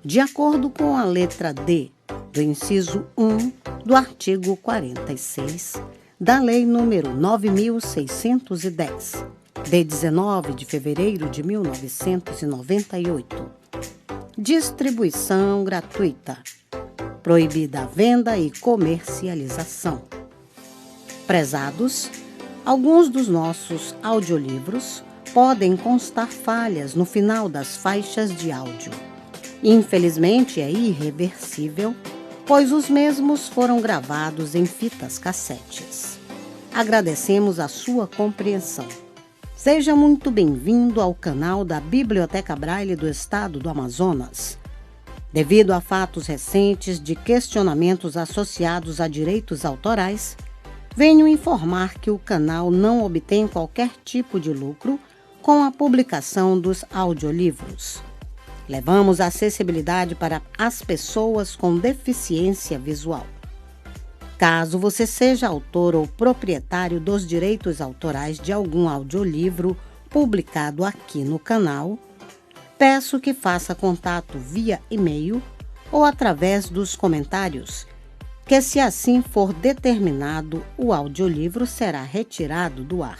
de acordo com a letra D do inciso 1 do artigo 46 da Lei nº 9.610, de 19 de fevereiro de 1998. Distribuição gratuita. Proibida a venda e comercialização. Prezados, alguns dos nossos audiolivros podem constar falhas no final das faixas de áudio. Infelizmente, é irreversível, pois os mesmos foram gravados em fitas cassetes. Agradecemos a sua compreensão. Seja muito bem-vindo ao canal da Biblioteca Braille do Estado do Amazonas. Devido a fatos recentes de questionamentos associados a direitos autorais, venho informar que o canal não obtém qualquer tipo de lucro com a publicação dos audiolivros. Levamos a acessibilidade para as pessoas com deficiência visual. Caso você seja autor ou proprietário dos direitos autorais de algum audiolivro publicado aqui no canal, peço que faça contato via e-mail ou através dos comentários, que, se assim for determinado, o audiolivro será retirado do ar.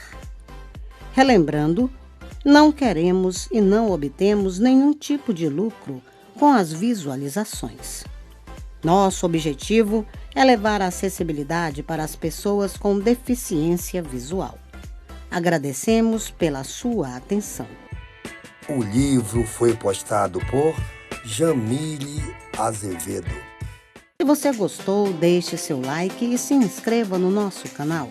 Relembrando, não queremos e não obtemos nenhum tipo de lucro com as visualizações. Nosso objetivo é levar a acessibilidade para as pessoas com deficiência visual. Agradecemos pela sua atenção. O livro foi postado por Jamile Azevedo. Se você gostou, deixe seu like e se inscreva no nosso canal.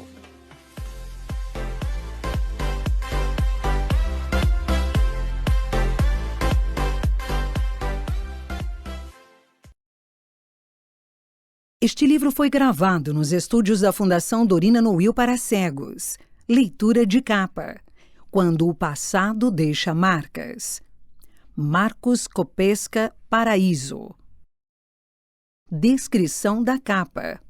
Este livro foi gravado nos estúdios da Fundação Dorina Noil para cegos. Leitura de capa. Quando o passado deixa marcas. Marcos Copesca Paraíso. Descrição da capa.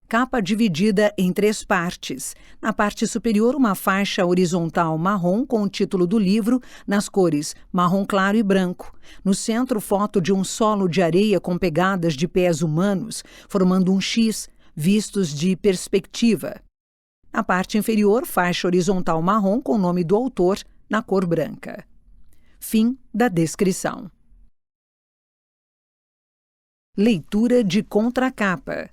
Capa dividida em 3 partes. Na parte superior, uma faixa horizontal marrom com o título do livro nas cores marrom claro e branco. No centro, foto de um solo de areia com pegadas de pés humanos, formando um X, vistos de perspectiva. Na parte inferior, faixa horizontal marrom com o nome do autor na cor branca. Fim da descrição. Leitura de contracapa.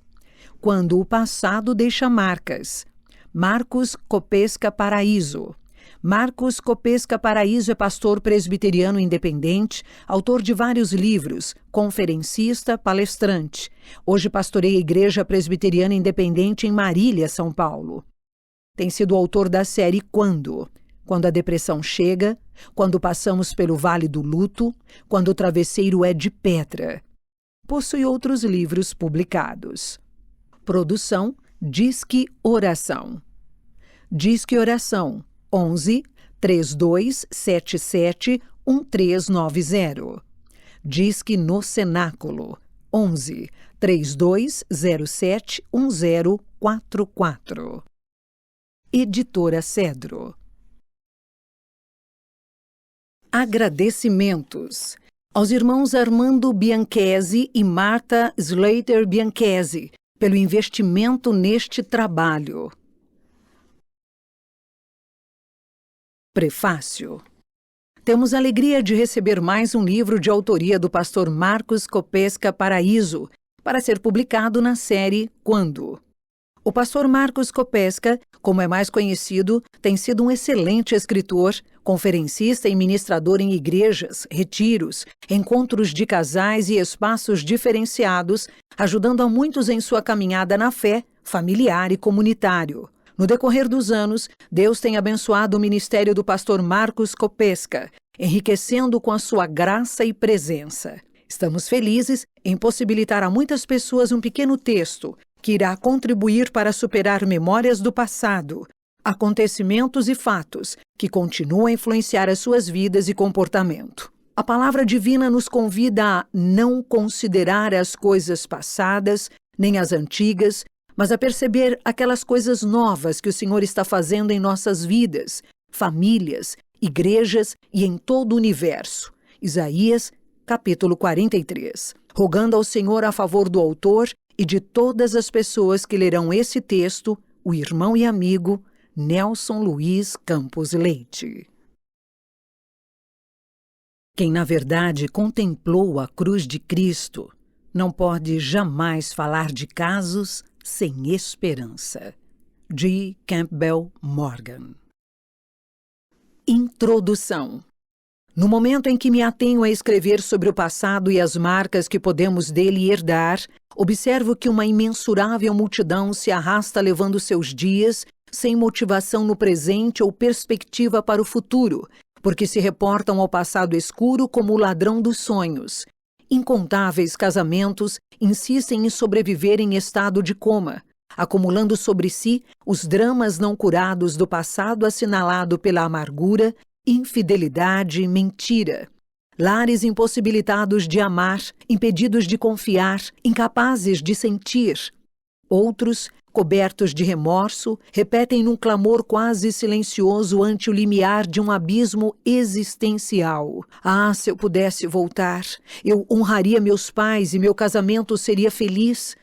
Quando o passado deixa marcas. Marcos Copesca Paraíso. Marcos Copesca Paraíso é pastor presbiteriano independente, autor de vários livros, conferencista, palestrante. Hoje pastoreia a Igreja Presbiteriana Independente em Marília, São Paulo. Tem sido autor da série Quando a depressão chega, quando passamos pelo vale do luto, quando o travesseiro é de pedra. Possui outros livros publicados. Produção Disque Oração. Disque Oração 11 3277 1390. Disque no Cenáculo 11 3207 1044. Editora Cedro. Agradecimentos aos irmãos Armando Bianchesi e Marta Slater Bianchesi pelo investimento neste trabalho. Prefácio. Temos a alegria de receber mais um livro de autoria do pastor Marcos Copesca Paraíso, para ser publicado na série Quando. O pastor Marcos Copesca, como é mais conhecido, tem sido um excelente escritor, conferencista e ministrador em igrejas, retiros, encontros de casais e espaços diferenciados, ajudando a muitos em sua caminhada na fé, familiar e comunitário. No decorrer dos anos, Deus tem abençoado o ministério do pastor Marcos Copesca, enriquecendo com a sua graça e presença. Estamos felizes em possibilitar a muitas pessoas um pequeno texto que irá contribuir para superar memórias do passado, acontecimentos e fatos que continuam a influenciar as suas vidas e comportamento. A palavra divina nos convida a não considerar as coisas passadas, nem as antigas, mas a perceber aquelas coisas novas que o Senhor está fazendo em nossas vidas, famílias, igrejas e em todo o universo. Isaías, capítulo 43, rogando ao Senhor a favor do autor e de todas as pessoas que lerão esse texto, o irmão e amigo Nelson Luiz Campos Leite. Quem, na verdade, contemplou a cruz de Cristo, não pode jamais falar de casos sem esperança. G. Campbell Morgan. Introdução. No momento em que me atenho a escrever sobre o passado e as marcas que podemos dele herdar, observo que uma imensurável multidão se arrasta levando seus dias sem motivação no presente ou perspectiva para o futuro, porque se reportam ao passado escuro como o ladrão dos sonhos. Incontáveis casamentos insistem em sobreviver em estado de coma, acumulando sobre si os dramas não curados do passado assinalado pela amargura, infidelidade e mentira. Lares impossibilitados de amar, impedidos de confiar, incapazes de sentir. Outros, cobertos de remorso, repetem num clamor quase silencioso ante o limiar de um abismo existencial. Ah, se eu pudesse voltar, eu honraria meus pais e meu casamento seria feliz.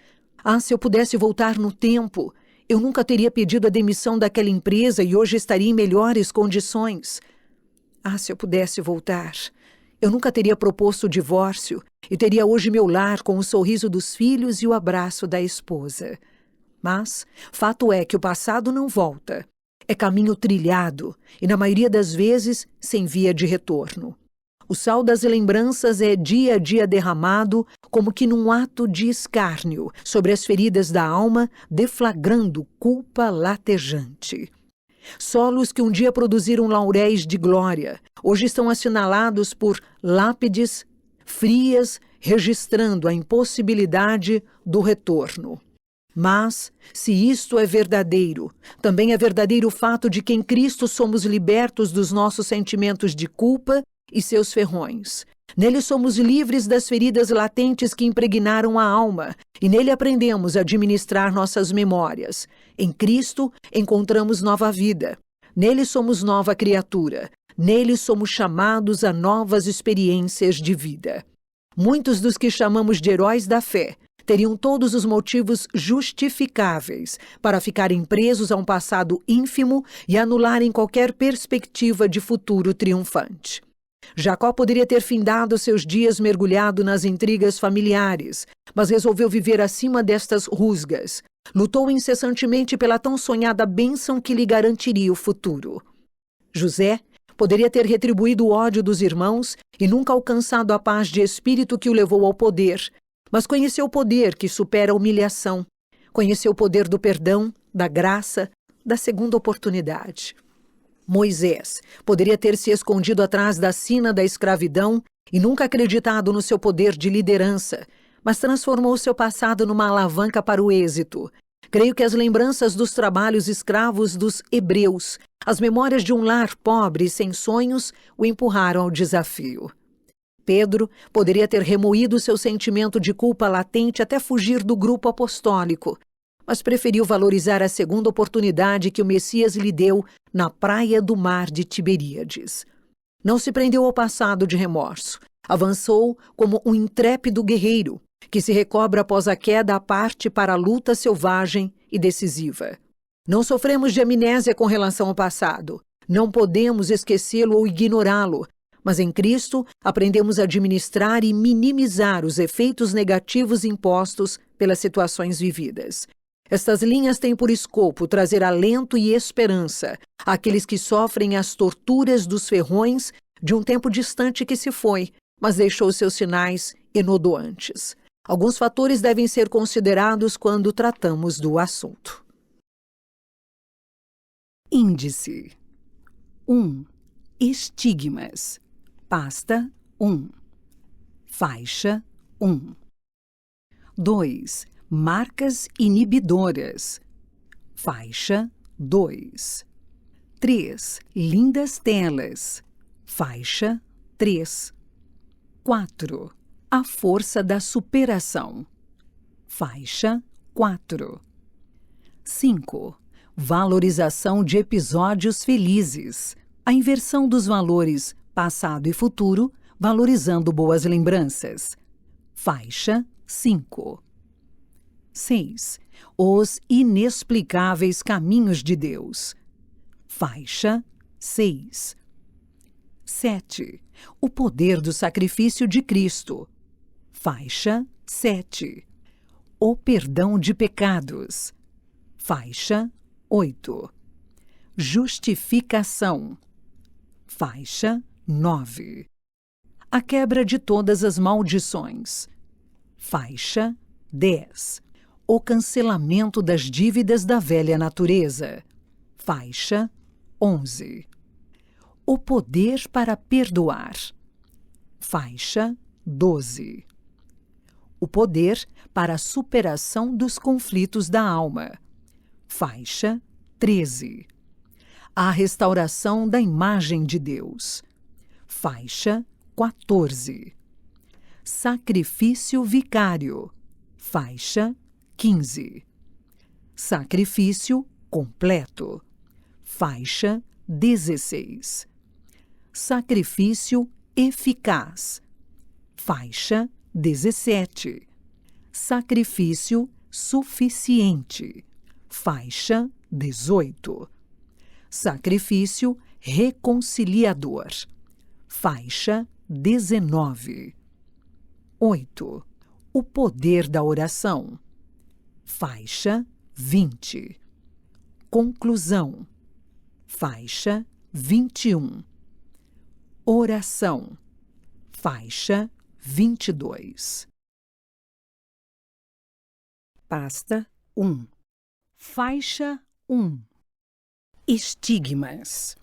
Ah, se eu pudesse voltar no tempo, eu nunca teria pedido a demissão daquela empresa e hoje estaria em melhores condições. Ah, se eu pudesse voltar, eu nunca teria proposto o divórcio e teria hoje meu lar com o sorriso dos filhos e o abraço da esposa. Mas, fato é que o passado não volta. É caminho trilhado e, na maioria das vezes, sem via de retorno. O sal das lembranças é dia a dia derramado, como que num ato de escárnio, sobre as feridas da alma, deflagrando culpa latejante. Solos que um dia produziram lauréis de glória, hoje estão assinalados por lápides frias, registrando a impossibilidade do retorno. Mas, se isto é verdadeiro, também é verdadeiro o fato de que em Cristo somos libertos dos nossos sentimentos de culpa e seus ferrões. Nele somos livres das feridas latentes que impregnaram a alma, e nele aprendemos a administrar nossas memórias. Em Cristo encontramos nova vida. Nele somos nova criatura. Nele somos chamados a novas experiências de vida. Muitos dos que chamamos de heróis da fé teriam todos os motivos justificáveis para ficarem presos a um passado ínfimo e anularem qualquer perspectiva de futuro triunfante. Jacó poderia ter findado seus dias mergulhado nas intrigas familiares, mas resolveu viver acima destas rusgas. Lutou incessantemente pela tão sonhada bênção que lhe garantiria o futuro. José poderia ter retribuído o ódio dos irmãos e nunca alcançado a paz de espírito que o levou ao poder, mas conheceu o poder que supera a humilhação. Conheceu o poder do perdão, da graça, da segunda oportunidade. Moisés poderia ter se escondido atrás da sina da escravidão e nunca acreditado no seu poder de liderança, mas transformou seu passado numa alavanca para o êxito. Creio que as lembranças dos trabalhos escravos dos hebreus, as memórias de um lar pobre e sem sonhos, o empurraram ao desafio. Pedro poderia ter remoído seu sentimento de culpa latente até fugir do grupo apostólico, mas preferiu valorizar a segunda oportunidade que o Messias lhe deu na praia do mar de Tiberíades. Não se prendeu ao passado de remorso. Avançou como um intrépido guerreiro que se recobra após a queda à parte para a luta selvagem e decisiva. Não sofremos de amnésia com relação ao passado. Não podemos esquecê-lo ou ignorá-lo, mas em Cristo aprendemos a administrar e minimizar os efeitos negativos impostos pelas situações vividas. Estas linhas têm por escopo trazer alento e esperança àqueles que sofrem as torturas dos ferrões de um tempo distante que se foi, mas deixou seus sinais enodoantes. Alguns fatores devem ser considerados quando tratamos do assunto. Índice 1. Estigmas. Pasta 1. Faixa 1. 2. Marcas inibidoras. Faixa 2. 3. Lindas telas. Faixa 3. 4. A força da superação. Faixa 4. 5. Valorização de episódios felizes. A inversão dos valores passado e futuro Valorizando boas lembranças. Faixa 5. 6. Os inexplicáveis caminhos de Deus. Faixa 6. 7. O poder do sacrifício de Cristo. Faixa 7. O perdão de pecados. Faixa 8. Justificação. Faixa 9. A quebra de todas as maldições. Faixa 10. O cancelamento das dívidas da velha natureza. Faixa 11. O poder para perdoar. Faixa 12. O poder para a superação dos conflitos da alma. Faixa 13. A restauração da imagem de Deus. Faixa 14. Sacrifício vicário. Faixa 15. Sacrifício completo. Faixa 16. Sacrifício eficaz. Faixa 17. Sacrifício suficiente. Faixa 18. Sacrifício reconciliador. Faixa 19. 8. O poder da oração. Faixa 20. Conclusão. Faixa 21. Oração. Faixa 22. Pasta 1. Faixa 1. Estigmas.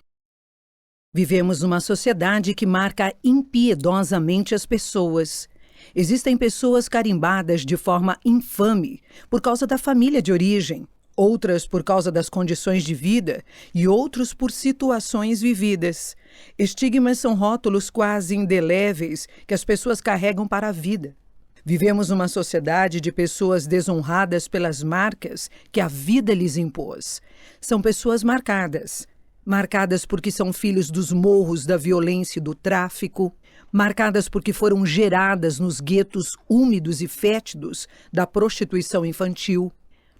Vivemos numa sociedade que marca impiedosamente as pessoas. Existem pessoas carimbadas de forma infame por causa da família de origem, outras por causa das condições de vida e outros por situações vividas. Estigmas são rótulos quase indeléveis que as pessoas carregam para a vida. Vivemos numa sociedade de pessoas desonradas pelas marcas que a vida lhes impôs. São pessoas marcadas porque são filhos dos morros da violência e do tráfico, marcadas porque foram geradas nos guetos úmidos e fétidos da prostituição infantil,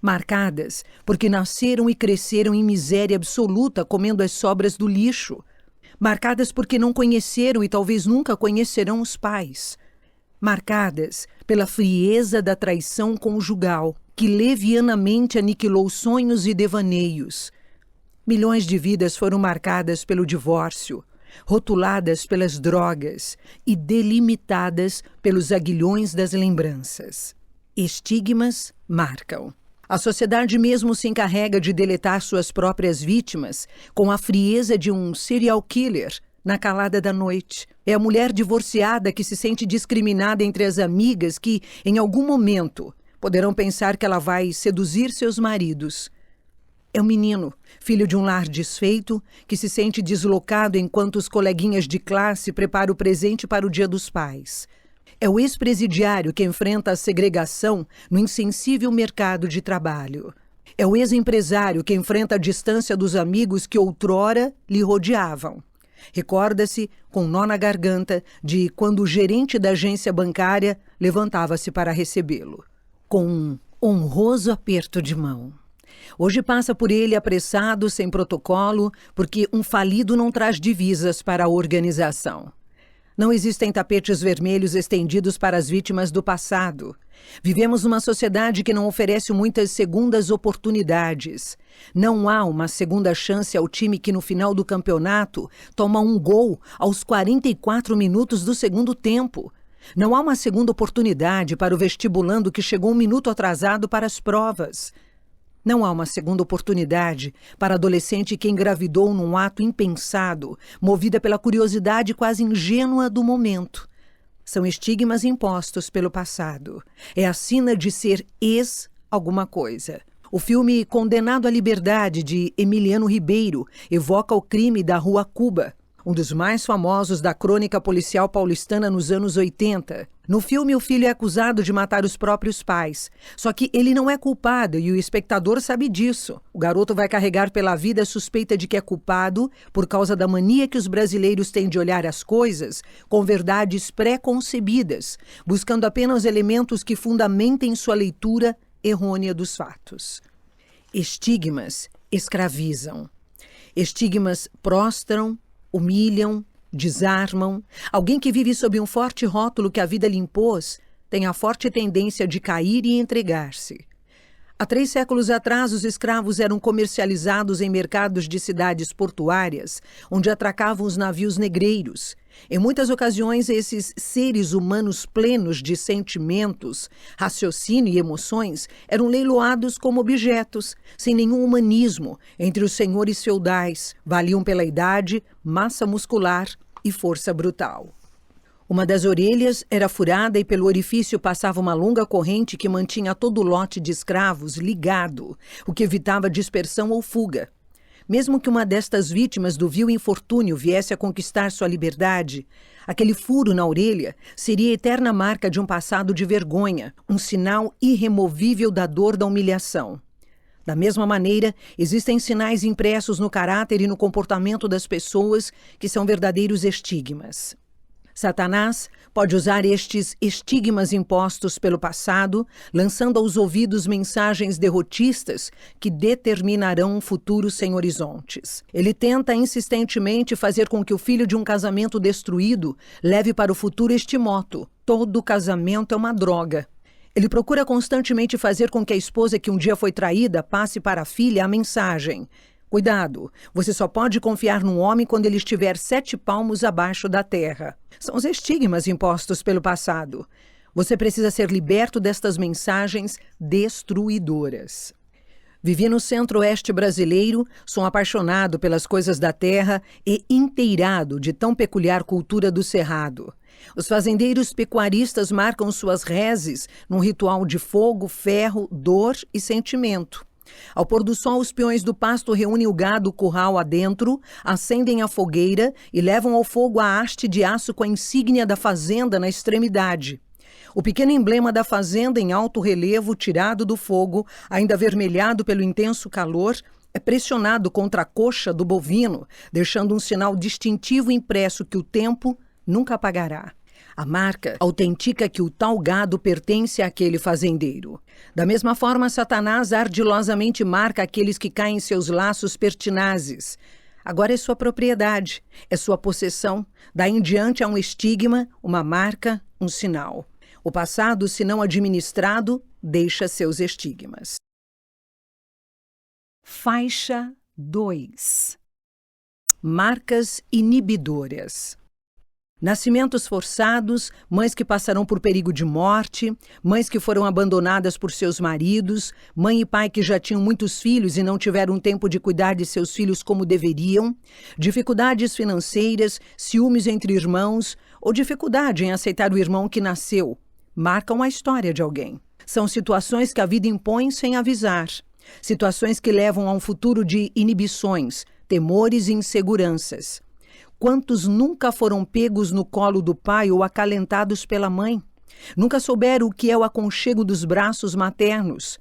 marcadas porque nasceram e cresceram em miséria absoluta comendo as sobras do lixo, marcadas porque não conheceram e talvez nunca conhecerão os pais, marcadas pela frieza da traição conjugal, que levianamente aniquilou sonhos e devaneios. Milhões de vidas foram marcadas pelo divórcio, rotuladas pelas drogas e delimitadas pelos aguilhões das lembranças. Estigmas marcam. A sociedade mesmo se encarrega de deletar suas próprias vítimas com a frieza de um serial killer na calada da noite. É a mulher divorciada que se sente discriminada entre as amigas que, em algum momento, poderão pensar que ela vai seduzir seus maridos. É o menino, filho de um lar desfeito, que se sente deslocado enquanto os coleguinhas de classe preparam o presente para o Dia dos Pais. É o ex-presidiário que enfrenta a segregação no insensível mercado de trabalho. É o ex-empresário que enfrenta a distância dos amigos que outrora lhe rodeavam. Recorda-se, com um nó na garganta, de quando o gerente da agência bancária levantava-se para recebê-lo, com um honroso aperto de mão. Hoje passa por ele apressado, sem protocolo, porque um falido não traz divisas para a organização. Não existem tapetes vermelhos estendidos para as vítimas do passado. Vivemos numa sociedade que não oferece muitas segundas oportunidades. Não há uma segunda chance ao time que no final do campeonato toma um gol aos 44 minutos do segundo tempo. Não há uma segunda oportunidade para o vestibulando que chegou um minuto atrasado para as provas. Não há uma segunda oportunidade para a adolescente que engravidou num ato impensado, movida pela curiosidade quase ingênua do momento. São estigmas impostos pelo passado. É a sina de ser ex-alguma coisa. O filme Condenado à Liberdade, de Emiliano Ribeiro, evoca o crime da Rua Cuba. um dos mais famosos da crônica policial paulistana nos anos 80. No filme, o filho é acusado de matar os próprios pais. Só que ele não é culpado e o espectador sabe disso. O garoto vai carregar pela vida a suspeita de que é culpado por causa da mania que os brasileiros têm de olhar as coisas com verdades pré-concebidas, buscando apenas elementos que fundamentem sua leitura errônea dos fatos. Estigmas escravizam. Estigmas prostram, humilham, desarmam. Alguém que vive sob um forte rótulo que a vida lhe impôs tem a forte tendência de cair e entregar-se. Há 3 séculos atrás, os escravos eram comercializados em mercados de cidades portuárias, onde atracavam os navios negreiros. Em muitas ocasiões, esses seres humanos plenos de sentimentos, raciocínio e emoções eram leiloados como objetos, sem nenhum humanismo, entre os senhores feudais, valiam pela idade, massa muscular e força brutal. Uma das orelhas era furada e pelo orifício passava uma longa corrente que mantinha todo o lote de escravos ligado, o que evitava dispersão ou fuga. Mesmo que uma destas vítimas do vil infortúnio viesse a conquistar sua liberdade, aquele furo na orelha seria a eterna marca de um passado de vergonha, um sinal irremovível da dor da humilhação. Da mesma maneira, existem sinais impressos no caráter e no comportamento das pessoas que são verdadeiros estigmas. Satanás pode usar estes estigmas impostos pelo passado, lançando aos ouvidos mensagens derrotistas que determinarão um futuro sem horizontes. Ele tenta insistentemente fazer com que o filho de um casamento destruído leve para o futuro este moto: todo casamento é uma droga. Ele procura constantemente fazer com que a esposa que um dia foi traída passe para a filha a mensagem: cuidado, você só pode confiar num homem quando ele estiver 7 palmos abaixo da terra. São os estigmas impostos pelo passado. Você precisa ser liberto destas mensagens destruidoras. Vivi no centro-oeste brasileiro, sou apaixonado pelas coisas da terra e inteirado de tão peculiar cultura do cerrado. Os fazendeiros pecuaristas marcam suas reses num ritual de fogo, ferro, dor e sentimento. Ao pôr do sol, os peões do pasto reúnem o gado curral adentro, acendem a fogueira e levam ao fogo a haste de aço com a insígnia da fazenda na extremidade. O pequeno emblema da fazenda em alto relevo, tirado do fogo, ainda avermelhado pelo intenso calor, é pressionado contra a coxa do bovino, deixando um sinal distintivo impresso que o tempo nunca apagará. A marca autentica que o tal gado pertence àquele fazendeiro. Da mesma forma, Satanás ardilosamente marca aqueles que caem em seus laços pertinazes. Agora é sua propriedade, é sua possessão. Daí em diante há um estigma, uma marca, um sinal. O passado, se não administrado, deixa seus estigmas. Faixa 2. Marcas inibidoras. Nascimentos forçados, mães que passarão por perigo de morte, mães que foram abandonadas por seus maridos, mãe e pai que já tinham muitos filhos e não tiveram tempo de cuidar de seus filhos como deveriam, dificuldades financeiras, ciúmes entre irmãos ou dificuldade em aceitar o irmão que nasceu, marcam a história de alguém. São situações que a vida impõe sem avisar, situações que levam a um futuro de inibições, temores e inseguranças. Quantos nunca foram pegos no colo do pai ou acalentados pela mãe? Nunca souberam o que é o aconchego dos braços maternos?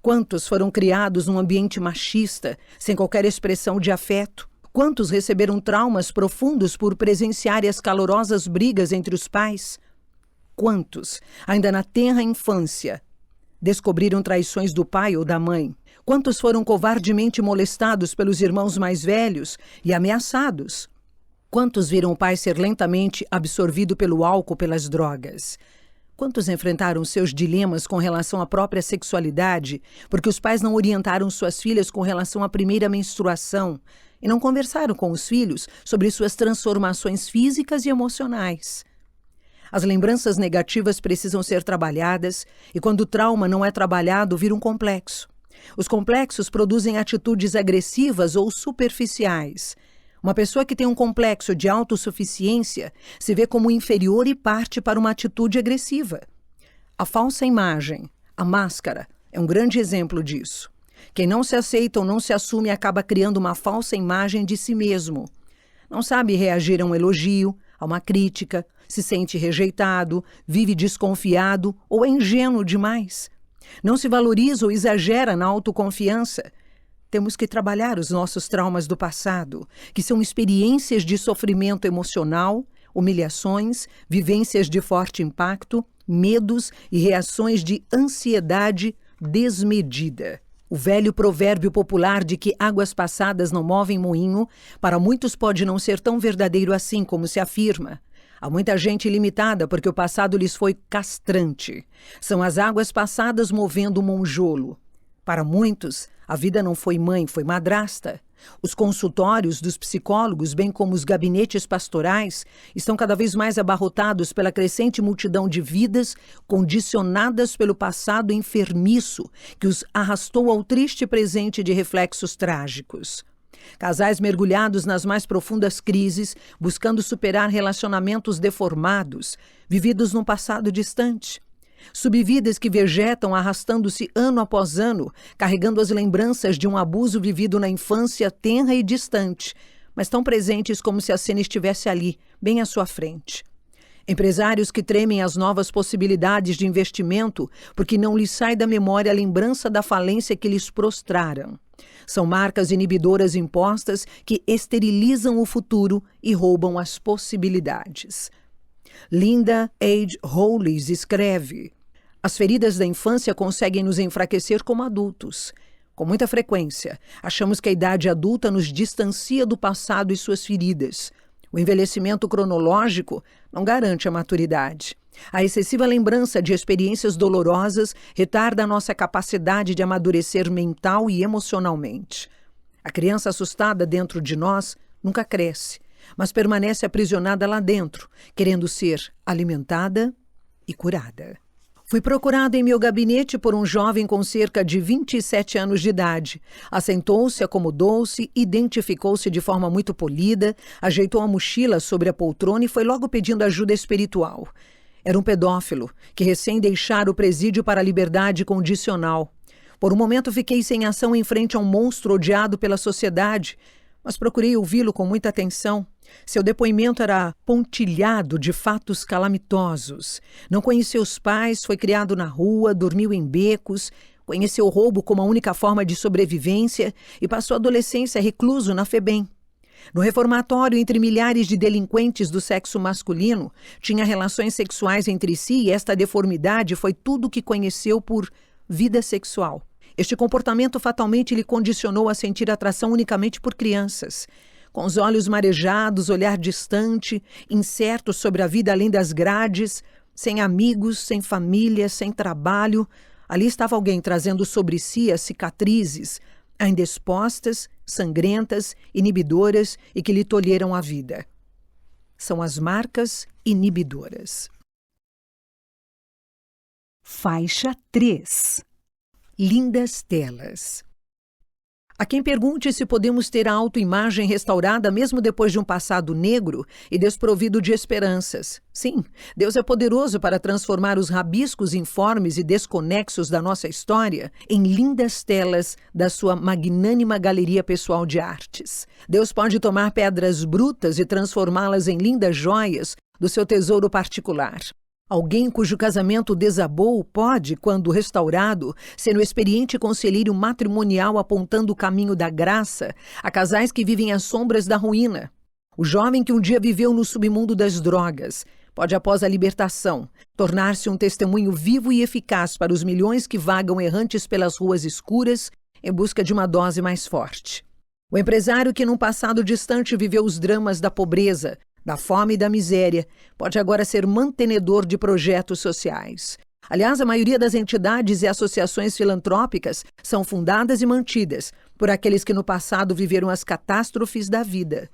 Quantos foram criados num ambiente machista, sem qualquer expressão de afeto? Quantos receberam traumas profundos por presenciar as calorosas brigas entre os pais? Quantos, ainda na tenra infância, descobriram traições do pai ou da mãe? Quantos foram covardemente molestados pelos irmãos mais velhos e ameaçados? Quantos viram o pai ser lentamente absorvido pelo álcool, pelas drogas? Quantos enfrentaram seus dilemas com relação à própria sexualidade, porque os pais não orientaram suas filhas com relação à primeira menstruação e não conversaram com os filhos sobre suas transformações físicas e emocionais? As lembranças negativas precisam ser trabalhadas e quando o trauma não é trabalhado, vira um complexo. Os complexos produzem atitudes agressivas ou superficiais. Uma pessoa que tem um complexo de autossuficiência se vê como inferior e parte para uma atitude agressiva. A falsa imagem, a máscara, é um grande exemplo disso. Quem não se aceita ou não se assume acaba criando uma falsa imagem de si mesmo. Não sabe reagir a um elogio, a uma crítica, se sente rejeitado, vive desconfiado ou é ingênuo demais. Não se valoriza ou exagera na autoconfiança. Temos que trabalhar os nossos traumas do passado, que são experiências de sofrimento emocional, humilhações, vivências de forte impacto, medos e reações de ansiedade desmedida. O velho provérbio popular de que águas passadas não movem moinho, para muitos pode não ser tão verdadeiro assim como se afirma. Há muita gente limitada porque o passado lhes foi castrante. São as águas passadas movendo o monjolo. Para muitos, a vida não foi mãe, foi madrasta. Os consultórios dos psicólogos, bem como os gabinetes pastorais, estão cada vez mais abarrotados pela crescente multidão de vidas condicionadas pelo passado enfermiço que os arrastou ao triste presente de reflexos trágicos. Casais mergulhados nas mais profundas crises, buscando superar relacionamentos deformados, vividos num passado distante. Subvidas que vegetam arrastando-se ano após ano, carregando as lembranças de um abuso vivido na infância tenra e distante, mas tão presentes como se a cena estivesse ali, bem à sua frente. Empresários que tremem as novas possibilidades de investimento porque não lhes sai da memória a lembrança da falência que lhes prostraram. São marcas inibidoras impostas que esterilizam o futuro e roubam as possibilidades. Linda H. Hollis escreve: as feridas da infância conseguem nos enfraquecer como adultos. Com muita frequência, achamos que a idade adulta nos distancia do passado e suas feridas. O envelhecimento cronológico não garante a maturidade. A excessiva lembrança de experiências dolorosas retarda a nossa capacidade de amadurecer mental e emocionalmente. A criança assustada dentro de nós nunca cresce, mas permanece aprisionada lá dentro, querendo ser alimentada e curada. Fui procurada em meu gabinete por um jovem com cerca de 27 anos de idade. Assentou-se, acomodou-se, identificou-se de forma muito polida, ajeitou a mochila sobre a poltrona e foi logo pedindo ajuda espiritual. Era um pedófilo, que recém deixara o presídio para a liberdade condicional. Por um momento fiquei sem ação em frente a um monstro odiado pela sociedade, mas procurei ouvi-lo com muita atenção. Seu depoimento era pontilhado de fatos calamitosos. Não conheceu os pais, foi criado na rua, dormiu em becos, conheceu o roubo como a única forma de sobrevivência e passou a adolescência recluso na FEBEM. No reformatório, entre milhares de delinquentes do sexo masculino, tinha relações sexuais entre si e esta deformidade foi tudo o que conheceu por vida sexual. Este comportamento fatalmente lhe condicionou a sentir atração unicamente por crianças. Com os olhos marejados, olhar distante, incerto sobre a vida além das grades, sem amigos, sem família, sem trabalho, ali estava alguém trazendo sobre si as cicatrizes, ainda expostas, sangrentas, inibidoras e que lhe tolheram a vida. São as marcas inibidoras. Faixa 3. Lindas telas. Há quem pergunte se podemos ter a autoimagem restaurada mesmo depois de um passado negro e desprovido de esperanças. Sim, Deus é poderoso para transformar os rabiscos informes e desconexos da nossa história em lindas telas da sua magnânima galeria pessoal de artes. Deus pode tomar pedras brutas e transformá-las em lindas joias do seu tesouro particular. Alguém cujo casamento desabou pode, quando restaurado, ser um experiente conselheiro matrimonial apontando o caminho da graça a casais que vivem às sombras da ruína. O jovem que um dia viveu no submundo das drogas pode, após a libertação, tornar-se um testemunho vivo e eficaz para os milhões que vagam errantes pelas ruas escuras em busca de uma dose mais forte. O empresário que num passado distante viveu os dramas da pobreza, da fome e da miséria, pode agora ser mantenedor de projetos sociais. Aliás, a maioria das entidades e associações filantrópicas são fundadas e mantidas por aqueles que no passado viveram as catástrofes da vida.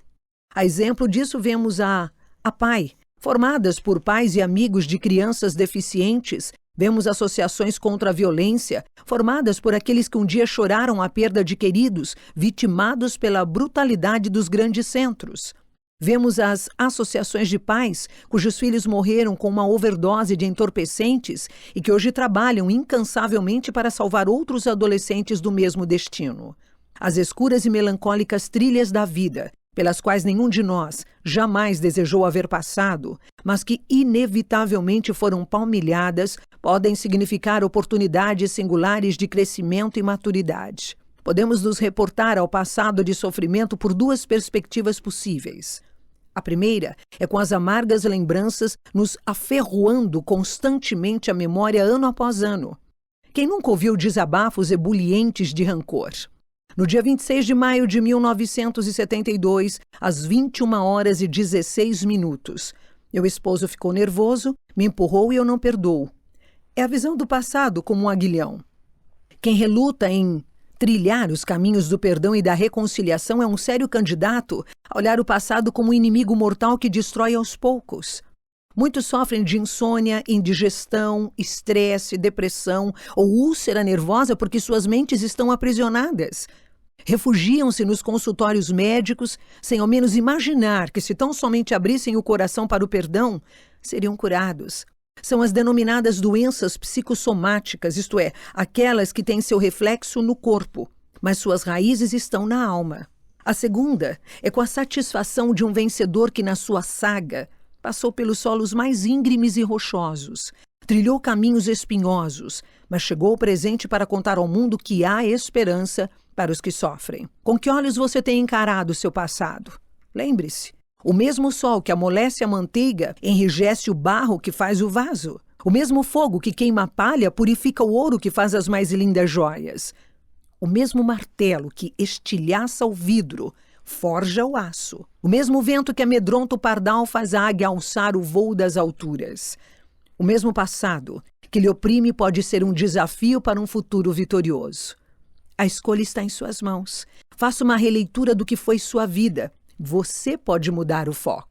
A exemplo disso, vemos a APAI, formadas por pais e amigos de crianças deficientes. Vemos associações contra a violência, formadas por aqueles que um dia choraram a perda de queridos, vitimados pela brutalidade dos grandes centros. Vemos as associações de pais cujos filhos morreram com uma overdose de entorpecentes e que hoje trabalham incansavelmente para salvar outros adolescentes do mesmo destino. As escuras e melancólicas trilhas da vida pelas quais nenhum de nós jamais desejou haver passado, mas que inevitavelmente foram palmilhadas, podem significar oportunidades singulares de crescimento e maturidade. Podemos nos reportar ao passado de sofrimento por duas perspectivas possíveis. A primeira é com as amargas lembranças nos aferroando constantemente a memória ano após ano. Quem nunca ouviu desabafos ebulientes de rancor? No dia 26 de maio de 1972, às 21h16, meu esposo ficou nervoso, me empurrou e eu não perdoo. É a visão do passado como um aguilhão. Quem reluta em trilhar os caminhos do perdão e da reconciliação é um sério candidato a olhar o passado como um inimigo mortal que destrói aos poucos. Muitos sofrem de insônia, indigestão, estresse, depressão ou úlcera nervosa porque suas mentes estão aprisionadas. Refugiam-se nos consultórios médicos sem ao menos imaginar que, se tão somente abrissem o coração para o perdão, seriam curados. São as denominadas doenças psicossomáticas, isto é, aquelas que têm seu reflexo no corpo, mas suas raízes estão na alma. A segunda é com a satisfação de um vencedor que, na sua saga, passou pelos solos mais íngremes e rochosos, trilhou caminhos espinhosos, mas chegou ao presente para contar ao mundo que há esperança para os que sofrem. Com que olhos você tem encarado o seu passado? Lembre-se, o mesmo sol que amolece a manteiga enrijece o barro que faz o vaso. O mesmo fogo que queima a palha purifica o ouro que faz as mais lindas joias. O mesmo martelo que estilhaça o vidro forja o aço. O mesmo vento que amedronta o pardal faz a águia alçar o voo das alturas. O mesmo passado que lhe oprime pode ser um desafio para um futuro vitorioso. A escolha está em suas mãos. Faça uma releitura do que foi sua vida. Você pode mudar o foco.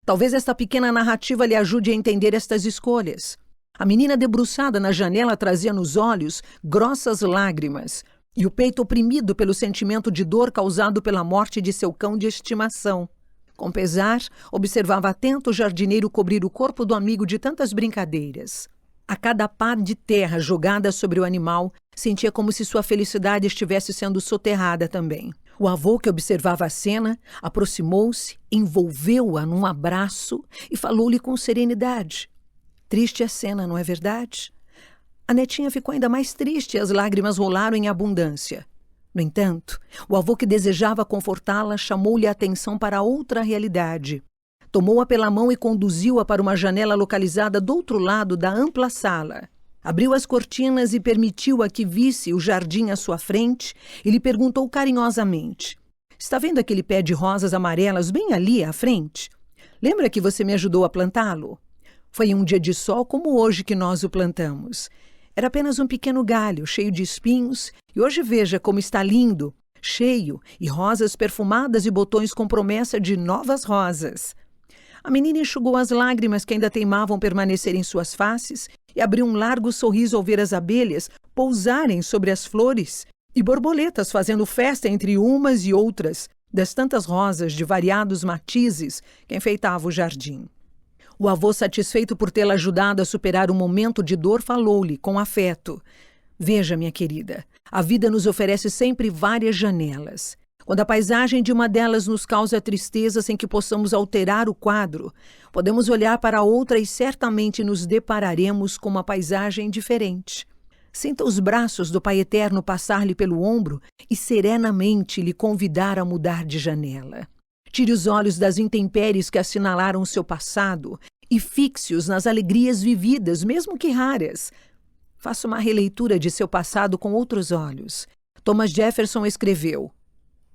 Talvez esta pequena narrativa lhe ajude a entender estas escolhas. A menina debruçada na janela trazia nos olhos grossas lágrimas e o peito oprimido pelo sentimento de dor causado pela morte de seu cão de estimação. Com pesar, observava atento o jardineiro cobrir o corpo do amigo de tantas brincadeiras. A cada pá de terra jogada sobre o animal, sentia como se sua felicidade estivesse sendo soterrada também. O avô, que observava a cena, aproximou-se, envolveu-a num abraço e falou-lhe com serenidade. Triste a cena, não é verdade? A netinha ficou ainda mais triste e as lágrimas rolaram em abundância. No entanto, o avô, que desejava confortá-la, chamou-lhe a atenção para outra realidade. Tomou-a pela mão e conduziu-a para uma janela localizada do outro lado da ampla sala. Abriu as cortinas e permitiu-a que visse o jardim à sua frente e lhe perguntou carinhosamente: "Está vendo aquele pé de rosas amarelas bem ali à frente? Lembra que você me ajudou a plantá-lo? Foi um dia de sol como hoje que nós o plantamos. Era apenas um pequeno galho, cheio de espinhos, e hoje veja como está lindo, cheio, e rosas perfumadas e botões com promessa de novas rosas." A menina enxugou as lágrimas que ainda teimavam permanecer em suas faces e abriu um largo sorriso ao ver as abelhas pousarem sobre as flores e borboletas fazendo festa entre umas e outras das tantas rosas de variados matizes que enfeitavam o jardim. O avô, satisfeito por tê-la ajudado a superar um momento de dor, falou-lhe com afeto: "Veja, minha querida, a vida nos oferece sempre várias janelas. Quando a paisagem de uma delas nos causa tristeza sem que possamos alterar o quadro, podemos olhar para outra e certamente nos depararemos com uma paisagem diferente. Sinta os braços do Pai Eterno passar-lhe pelo ombro e serenamente lhe convidar a mudar de janela. Tire os olhos das intempéries que assinalaram o seu passado e fixe-os nas alegrias vividas, mesmo que raras. Faça uma releitura de seu passado com outros olhos. Thomas Jefferson escreveu: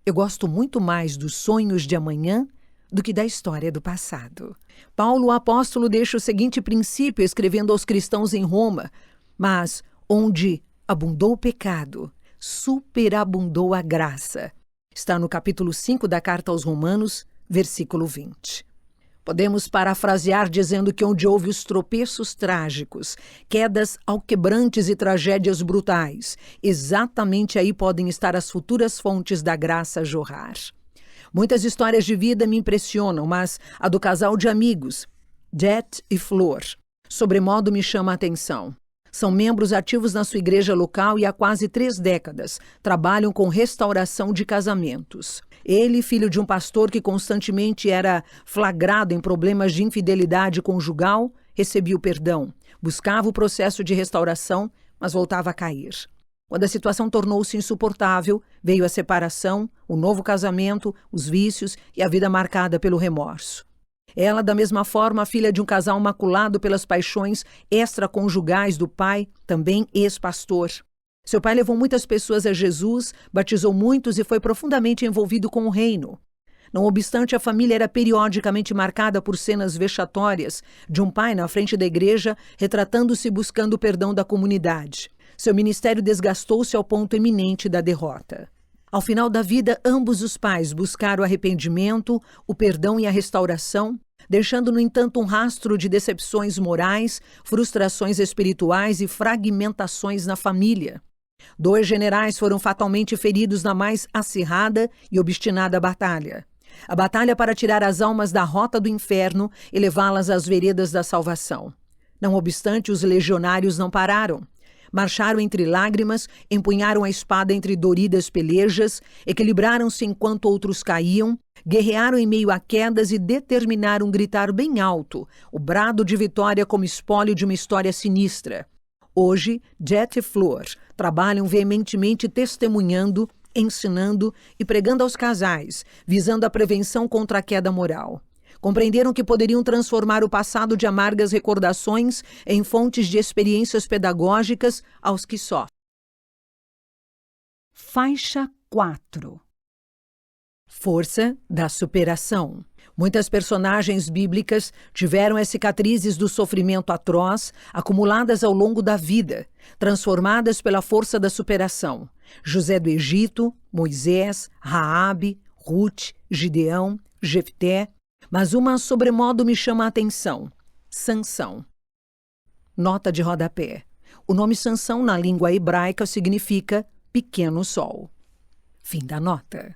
"Eu gosto muito mais dos sonhos de amanhã do que da história do passado." Paulo, o apóstolo, deixa o seguinte princípio escrevendo aos cristãos em Roma: "Mas onde abundou o pecado, superabundou a graça." Está no capítulo 5 da Carta aos Romanos, versículo 20. Podemos parafrasear dizendo que onde houve os tropeços trágicos, quedas alquebrantes e tragédias brutais, exatamente aí podem estar as futuras fontes da graça a jorrar. Muitas histórias de vida me impressionam, mas a do casal de amigos, Jet e Flor, sobremodo me chama a atenção. São membros ativos na sua igreja local e há quase 3 décadas trabalham com restauração de casamentos. Ele, filho de um pastor que constantemente era flagrado em problemas de infidelidade conjugal, recebia o perdão, buscava o processo de restauração, mas voltava a cair. Quando a situação tornou-se insuportável, veio a separação, o novo casamento, os vícios e a vida marcada pelo remorso. Ela, da mesma forma, filha de um casal maculado pelas paixões extraconjugais do pai, também ex-pastor. Seu pai levou muitas pessoas a Jesus, batizou muitos e foi profundamente envolvido com o reino. Não obstante, a família era periodicamente marcada por cenas vexatórias de um pai na frente da igreja, retratando-se buscando o perdão da comunidade. Seu ministério desgastou-se ao ponto eminente da derrota. Ao final da vida, ambos os pais buscaram o arrependimento, o perdão e a restauração, deixando, no entanto, um rastro de decepções morais, frustrações espirituais e fragmentações na família. 2 generais foram fatalmente feridos na mais acirrada e obstinada batalha. A batalha para tirar as almas da rota do inferno e levá-las às veredas da salvação. Não obstante, os legionários não pararam. Marcharam entre lágrimas, empunharam a espada entre doridas pelejas, equilibraram-se enquanto outros caíam, guerrearam em meio a quedas e determinaram gritar bem alto o brado de vitória como espólio de uma história sinistra. Hoje, Jet e Flor trabalham veementemente testemunhando, ensinando e pregando aos casais, visando a prevenção contra a queda moral. Compreenderam que poderiam transformar o passado de amargas recordações em fontes de experiências pedagógicas aos que sofrem. Faixa 4. Força da superação. Muitas personagens bíblicas tiveram as cicatrizes do sofrimento atroz acumuladas ao longo da vida, transformadas pela força da superação. José do Egito, Moisés, Raabe, Ruth, Gideão, Jefté. Mas uma sobremodo me chama a atenção: Sansão. Nota de rodapé. O nome Sansão na língua hebraica significa pequeno sol. Fim da nota.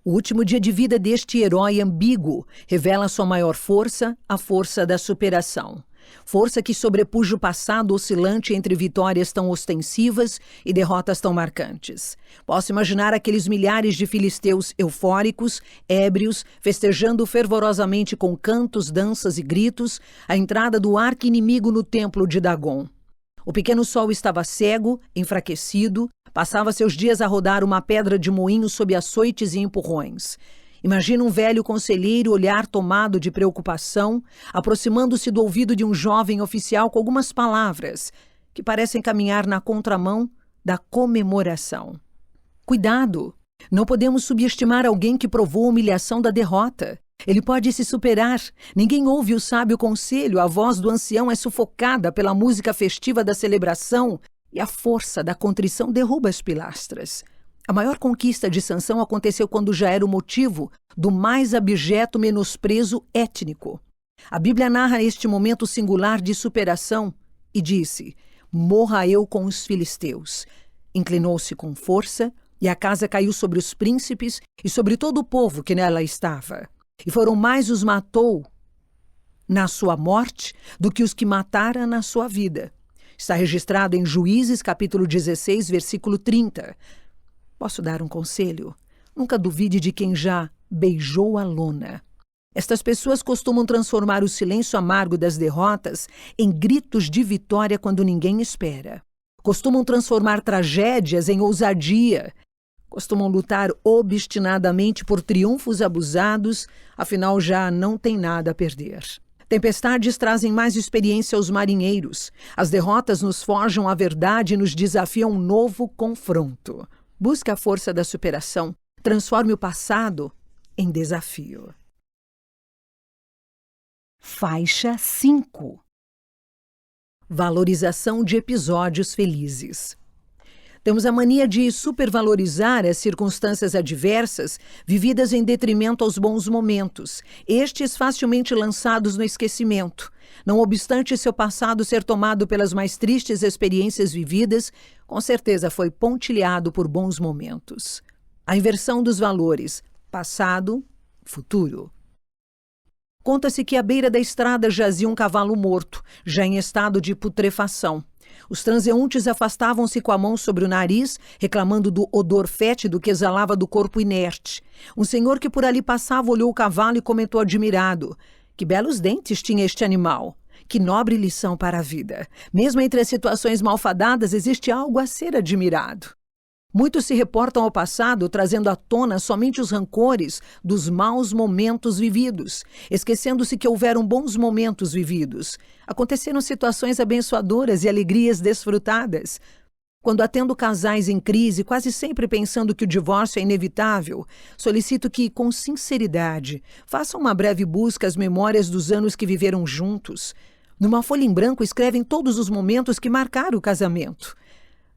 O último dia de vida deste herói ambíguo revela sua maior força, a força da superação. Força que sobrepuja o passado oscilante entre vitórias tão ostensivas e derrotas tão marcantes. Posso imaginar aqueles milhares de filisteus eufóricos, ébrios, festejando fervorosamente com cantos, danças e gritos a entrada do arqui-inimigo no templo de Dagon. O pequeno sol estava cego, enfraquecido, passava seus dias a rodar uma pedra de moinho sob açoites e empurrões. Imagina um velho conselheiro, olhar tomado de preocupação, aproximando-se do ouvido de um jovem oficial com algumas palavras que parecem caminhar na contramão da comemoração. Cuidado! Não podemos subestimar alguém que provou a humilhação da derrota. Ele pode se superar. Ninguém ouve o sábio conselho, a voz do ancião é sufocada pela música festiva da celebração e a força da contrição derruba as pilastras. A maior conquista de Sansão aconteceu quando já era o motivo do mais abjeto menosprezo étnico. A Bíblia narra este momento singular de superação e disse: morra eu com os filisteus. Inclinou-se com força e a casa caiu sobre os príncipes e sobre todo o povo que nela estava. E foram mais os matou na sua morte do que os que matara na sua vida. Está registrado em Juízes, capítulo 16, versículo 30. Posso dar um conselho? Nunca duvide de quem já beijou a lona. Estas pessoas costumam transformar o silêncio amargo das derrotas em gritos de vitória quando ninguém espera. Costumam transformar tragédias em ousadia. Costumam lutar obstinadamente por triunfos abusados, afinal já não tem nada a perder. Tempestades trazem mais experiência aos marinheiros. As derrotas nos forjam a verdade e nos desafiam um novo confronto. Busque a força da superação. Transforme o passado em desafio. Faixa 5. Valorização de episódios felizes. Temos a mania de supervalorizar as circunstâncias adversas vividas em detrimento aos bons momentos, estes facilmente lançados no esquecimento. Não obstante seu passado ser tomado pelas mais tristes experiências vividas, com certeza foi pontilhado por bons momentos. A inversão dos valores, passado, futuro. Conta-se que à beira da estrada jazia um cavalo morto, já em estado de putrefação. Os transeuntes afastavam-se com a mão sobre o nariz, reclamando do odor fétido que exalava do corpo inerte. Um senhor que por ali passava olhou o cavalo e comentou admirado: que belos dentes tinha este animal! Que nobre lição para a vida! Mesmo entre as situações malfadadas existe algo a ser admirado. Muitos se reportam ao passado, trazendo à tona somente os rancores dos maus momentos vividos, esquecendo-se que houveram bons momentos vividos. Aconteceram situações abençoadoras e alegrias desfrutadas. Quando atendo casais em crise, quase sempre pensando que o divórcio é inevitável, solicito que, com sinceridade, façam uma breve busca às memórias dos anos que viveram juntos. Numa folha em branco escrevem todos os momentos que marcaram o casamento.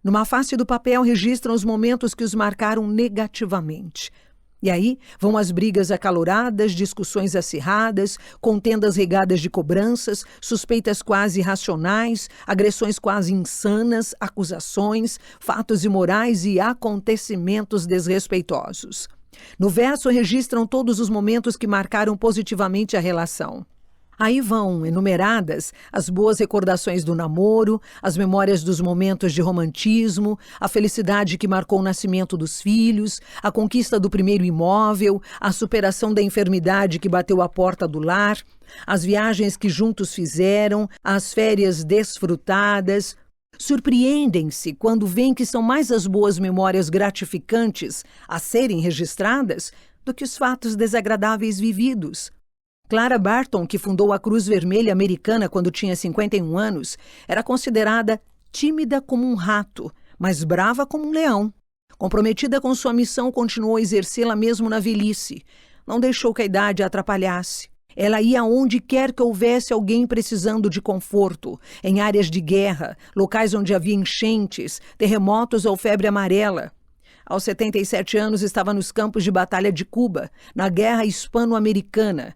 Numa face do papel registram os momentos que os marcaram negativamente. E aí vão as brigas acaloradas, discussões acirradas, contendas regadas de cobranças, suspeitas quase irracionais, agressões quase insanas, acusações, fatos imorais e acontecimentos desrespeitosos. No verso registram todos os momentos que marcaram positivamente a relação. Aí vão enumeradas as boas recordações do namoro, as memórias dos momentos de romantismo, a felicidade que marcou o nascimento dos filhos, a conquista do primeiro imóvel, a superação da enfermidade que bateu à porta do lar, as viagens que juntos fizeram, as férias desfrutadas. Surpreendem-se quando veem que são mais as boas memórias gratificantes a serem registradas do que os fatos desagradáveis vividos. Clara Barton, que fundou a Cruz Vermelha Americana quando tinha 51 anos, era considerada tímida como um rato, mas brava como um leão. Comprometida com sua missão, continuou a exercê-la mesmo na velhice. Não deixou que a idade a atrapalhasse. Ela ia aonde quer que houvesse alguém precisando de conforto, em áreas de guerra, locais onde havia enchentes, terremotos ou febre amarela. Aos 77 anos estava nos campos de batalha de Cuba, na Guerra Hispano-Americana.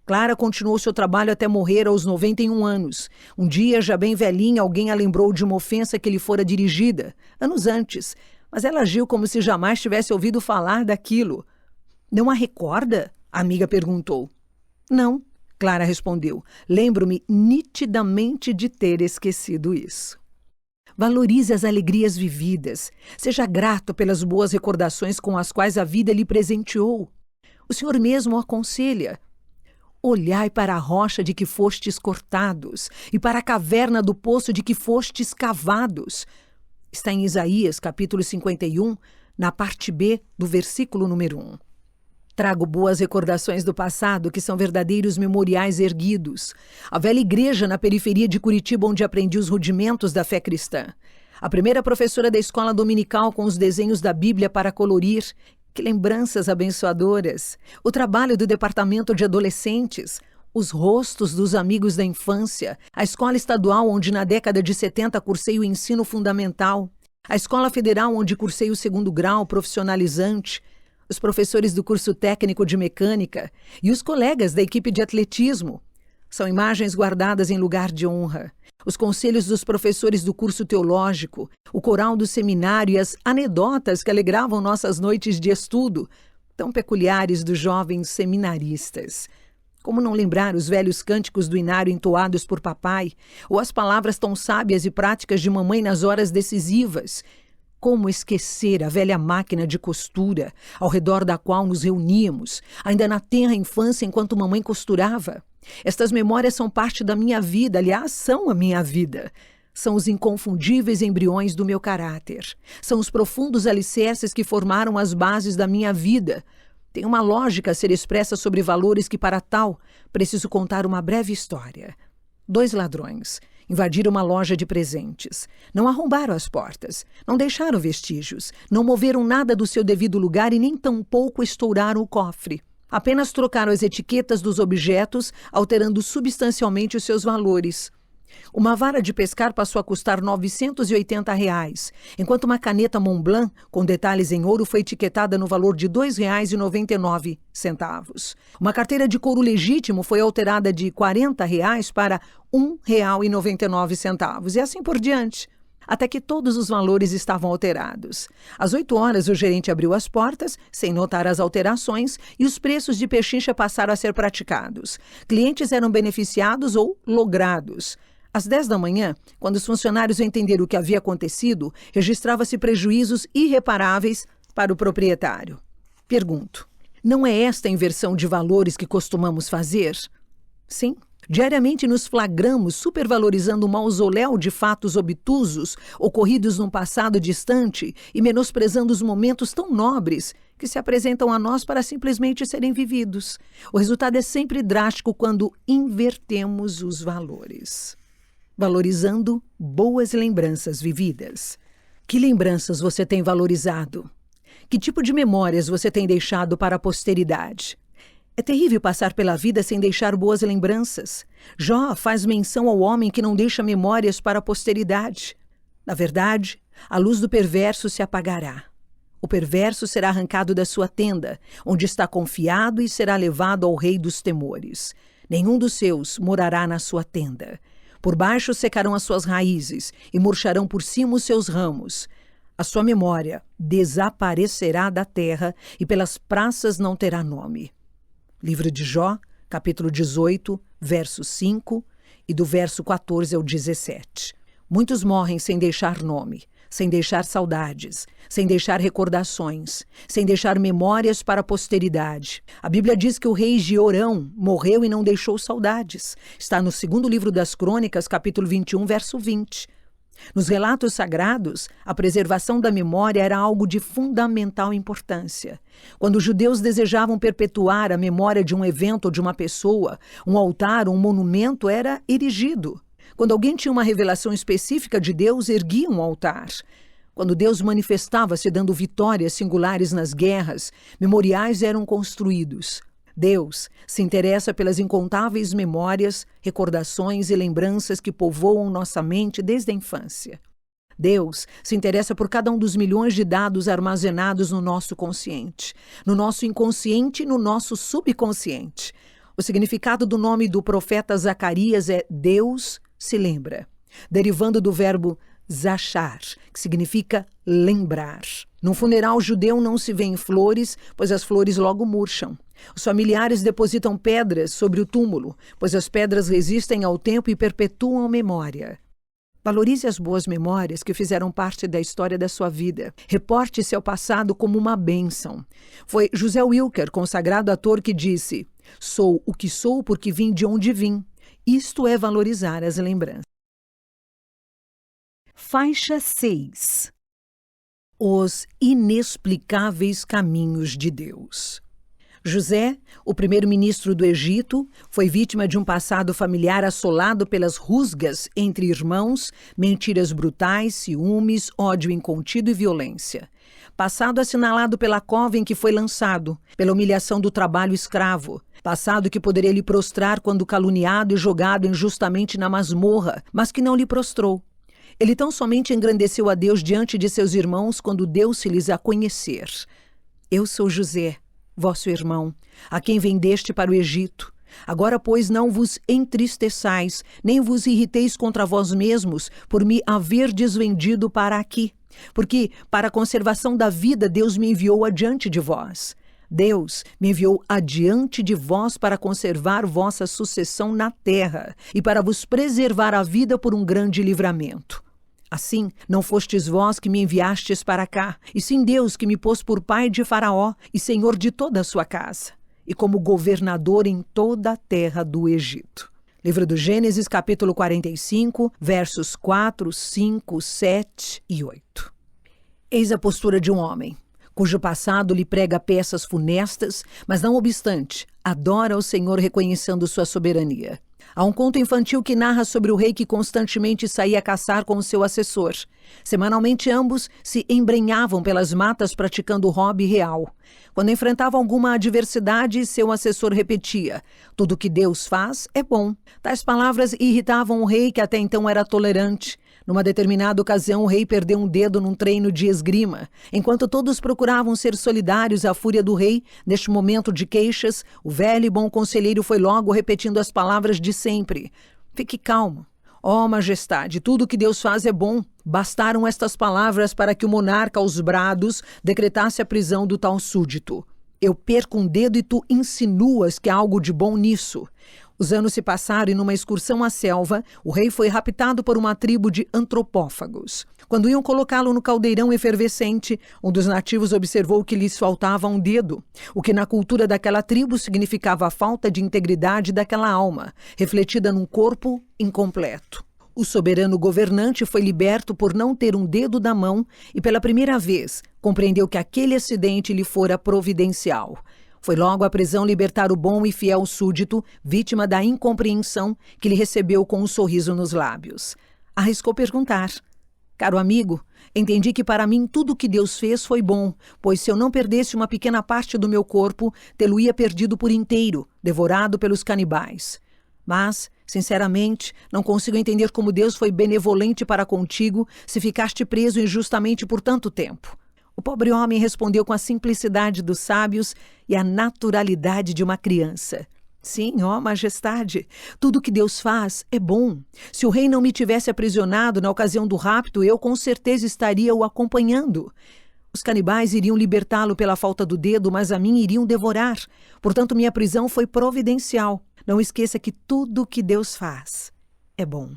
Clara continuou seu trabalho até morrer aos 91 anos. Um dia, já bem velhinha, alguém a lembrou de uma ofensa que lhe fora dirigida, anos antes, mas ela agiu como se jamais tivesse ouvido falar daquilo. Não a recorda? A amiga perguntou. Não, Clara respondeu. Lembro-me nitidamente de ter esquecido isso. Valorize as alegrias vividas. Seja grato pelas boas recordações com as quais a vida lhe presenteou. O Senhor mesmo o aconselha. Olhai para a rocha de que fostes cortados, e para a caverna do poço de que fostes cavados. Está em Isaías, capítulo 51, na parte B do versículo número 1. Trago boas recordações do passado, que são verdadeiros memoriais erguidos. A velha igreja na periferia de Curitiba, onde aprendi os rudimentos da fé cristã. A primeira professora da escola dominical com os desenhos da Bíblia para colorir. Que lembranças abençoadoras! O trabalho do departamento de adolescentes, os rostos dos amigos da infância, a escola estadual onde na década de 70 cursei o ensino fundamental, a escola federal onde cursei o 2º grau profissionalizante, os professores do curso técnico de mecânica e os colegas da equipe de atletismo. São imagens guardadas em lugar de honra. Os conselhos dos professores do curso teológico, o coral do seminário e as anedotas que alegravam nossas noites de estudo, tão peculiares dos jovens seminaristas. Como não lembrar os velhos cânticos do inário entoados por papai, ou as palavras tão sábias e práticas de mamãe nas horas decisivas? Como esquecer a velha máquina de costura, ao redor da qual nos reuníamos, ainda na tenra infância enquanto mamãe costurava? Estas memórias são parte da minha vida, aliás, são a minha vida. São os inconfundíveis embriões do meu caráter. São os profundos alicerces que formaram as bases da minha vida. Tem uma lógica a ser expressa sobre valores que, para tal, preciso contar uma breve história. 2 ladrões invadiram uma loja de presentes. Não arrombaram as portas, não deixaram vestígios, não moveram nada do seu devido lugar e nem tampouco estouraram o cofre. Apenas trocaram as etiquetas dos objetos, alterando substancialmente os seus valores. Uma vara de pescar passou a custar R$ 980, enquanto uma caneta Montblanc, com detalhes em ouro, foi etiquetada no valor de R$ 2,99. Uma carteira de couro legítimo foi alterada de R$ 40 para R$ 1,99, e assim por diante. Até que todos os valores estavam alterados. Às 8 horas, o gerente abriu as portas, sem notar as alterações, e os preços de pechincha passaram a ser praticados. Clientes eram beneficiados ou logrados. Às 10 da manhã, quando os funcionários entenderam o que havia acontecido, registrava-se prejuízos irreparáveis para o proprietário. Pergunto, não é esta a inversão de valores que costumamos fazer? Sim. Diariamente nos flagramos supervalorizando um mausoléu de fatos obtusos ocorridos num passado distante e menosprezando os momentos tão nobres que se apresentam a nós para simplesmente serem vividos. O resultado é sempre drástico quando invertemos os valores. Valorizando boas lembranças vividas. Que lembranças você tem valorizado? Que tipo de memórias você tem deixado para a posteridade? É terrível passar pela vida sem deixar boas lembranças. Jó faz menção ao homem que não deixa memórias para a posteridade. Na verdade, a luz do perverso se apagará. O perverso será arrancado da sua tenda, onde está confiado, e será levado ao rei dos temores. Nenhum dos seus morará na sua tenda. Por baixo secarão as suas raízes e murcharão por cima os seus ramos. A sua memória desaparecerá da terra e pelas praças não terá nome. Livro de Jó, capítulo 18, verso 5 e do verso 14 ao 17. Muitos morrem sem deixar nome, sem deixar saudades, sem deixar recordações, sem deixar memórias para a posteridade. A Bíblia diz que o rei Jeorão morreu e não deixou saudades. Está no segundo livro das Crônicas, capítulo 21, verso 20. Nos relatos sagrados, a preservação da memória era algo de fundamental importância. Quando os judeus desejavam perpetuar a memória de um evento ou de uma pessoa, um altar ou um monumento era erigido. Quando alguém tinha uma revelação específica de Deus, erguia um altar. Quando Deus manifestava-se dando vitórias singulares nas guerras, memoriais eram construídos. Deus se interessa pelas incontáveis memórias, recordações e lembranças que povoam nossa mente desde a infância. Deus se interessa por cada um dos milhões de dados armazenados no nosso consciente, no nosso inconsciente e no nosso subconsciente. O significado do nome do profeta Zacarias é Deus se lembra, derivando do verbo zachar, que significa lembrar. Num funeral judeu não se vêem flores, pois as flores logo murcham. Os familiares depositam pedras sobre o túmulo, pois as pedras resistem ao tempo e perpetuam a memória. Valorize as boas memórias que fizeram parte da história da sua vida. Reporte-se ao passado como uma bênção. Foi José Wilker, consagrado ator, que disse: "Sou o que sou porque vim de onde vim." Isto é valorizar as lembranças. Faixa 6. Os inexplicáveis caminhos de Deus. José, o primeiro-ministro do Egito, foi vítima de um passado familiar assolado pelas rusgas entre irmãos, mentiras brutais, ciúmes, ódio incontido e violência. Passado assinalado pela cova em que foi lançado, pela humilhação do trabalho escravo. Passado que poderia lhe prostrar quando caluniado e jogado injustamente na masmorra, mas que não lhe prostrou. Ele tão somente engrandeceu a Deus diante de seus irmãos quando deu-se-lhes a conhecer. Eu sou José, vosso irmão, a quem vendeste para o Egito. Agora, pois, não vos entristeçais, nem vos irriteis contra vós mesmos, por me haverdes vendido para aqui. Porque, para a conservação da vida, Deus me enviou adiante de vós. Deus me enviou adiante de vós para conservar vossa sucessão na terra e para vos preservar a vida por um grande livramento. Assim, não fostes vós que me enviastes para cá, e sim Deus que me pôs por pai de Faraó e senhor de toda a sua casa, e como governador em toda a terra do Egito. Livro do Gênesis, capítulo 45, versos 4, 5, 7 e 8. Eis a postura de um homem, cujo passado lhe prega peças funestas, mas não obstante, adora o Senhor reconhecendo sua soberania. Há um conto infantil que narra sobre o rei que constantemente saía a caçar com o seu assessor. Semanalmente ambos se embrenhavam pelas matas praticando o hobby real. Quando enfrentavam alguma adversidade, seu assessor repetia: "Tudo que Deus faz é bom." Tais palavras irritavam o rei, que até então era tolerante. Numa determinada ocasião, o rei perdeu um dedo num treino de esgrima. Enquanto todos procuravam ser solidários à fúria do rei, neste momento de queixas, o velho e bom conselheiro foi logo repetindo as palavras de sempre: "Fique calmo. Ó majestade, tudo que Deus faz é bom." Bastaram estas palavras para que o monarca, aos brados, decretasse a prisão do tal súdito. "Eu perco um dedo e tu insinuas que há algo de bom nisso." Os anos se passaram e, numa excursão à selva, o rei foi raptado por uma tribo de antropófagos. Quando iam colocá-lo no caldeirão efervescente, um dos nativos observou que lhes faltava um dedo, o que na cultura daquela tribo significava a falta de integridade daquela alma, refletida num corpo incompleto. O soberano governante foi liberto por não ter um dedo da mão e, pela primeira vez, compreendeu que aquele acidente lhe fora providencial. Foi logo à prisão libertar o bom e fiel súdito, vítima da incompreensão, que lhe recebeu com um sorriso nos lábios. Arriscou perguntar: caro amigo, entendi que para mim tudo o que Deus fez foi bom, pois se eu não perdesse uma pequena parte do meu corpo, tê-lo-ia perdido por inteiro, devorado pelos canibais. Mas, sinceramente, não consigo entender como Deus foi benevolente para contigo se ficaste preso injustamente por tanto tempo. O pobre homem respondeu com a simplicidade dos sábios e a naturalidade de uma criança. Sim, ó majestade, tudo que Deus faz é bom. Se o rei não me tivesse aprisionado na ocasião do rapto, eu com certeza estaria o acompanhando. Os canibais iriam libertá-lo pela falta do dedo, mas a mim iriam devorar. Portanto, minha prisão foi providencial. Não esqueça que tudo que Deus faz é bom.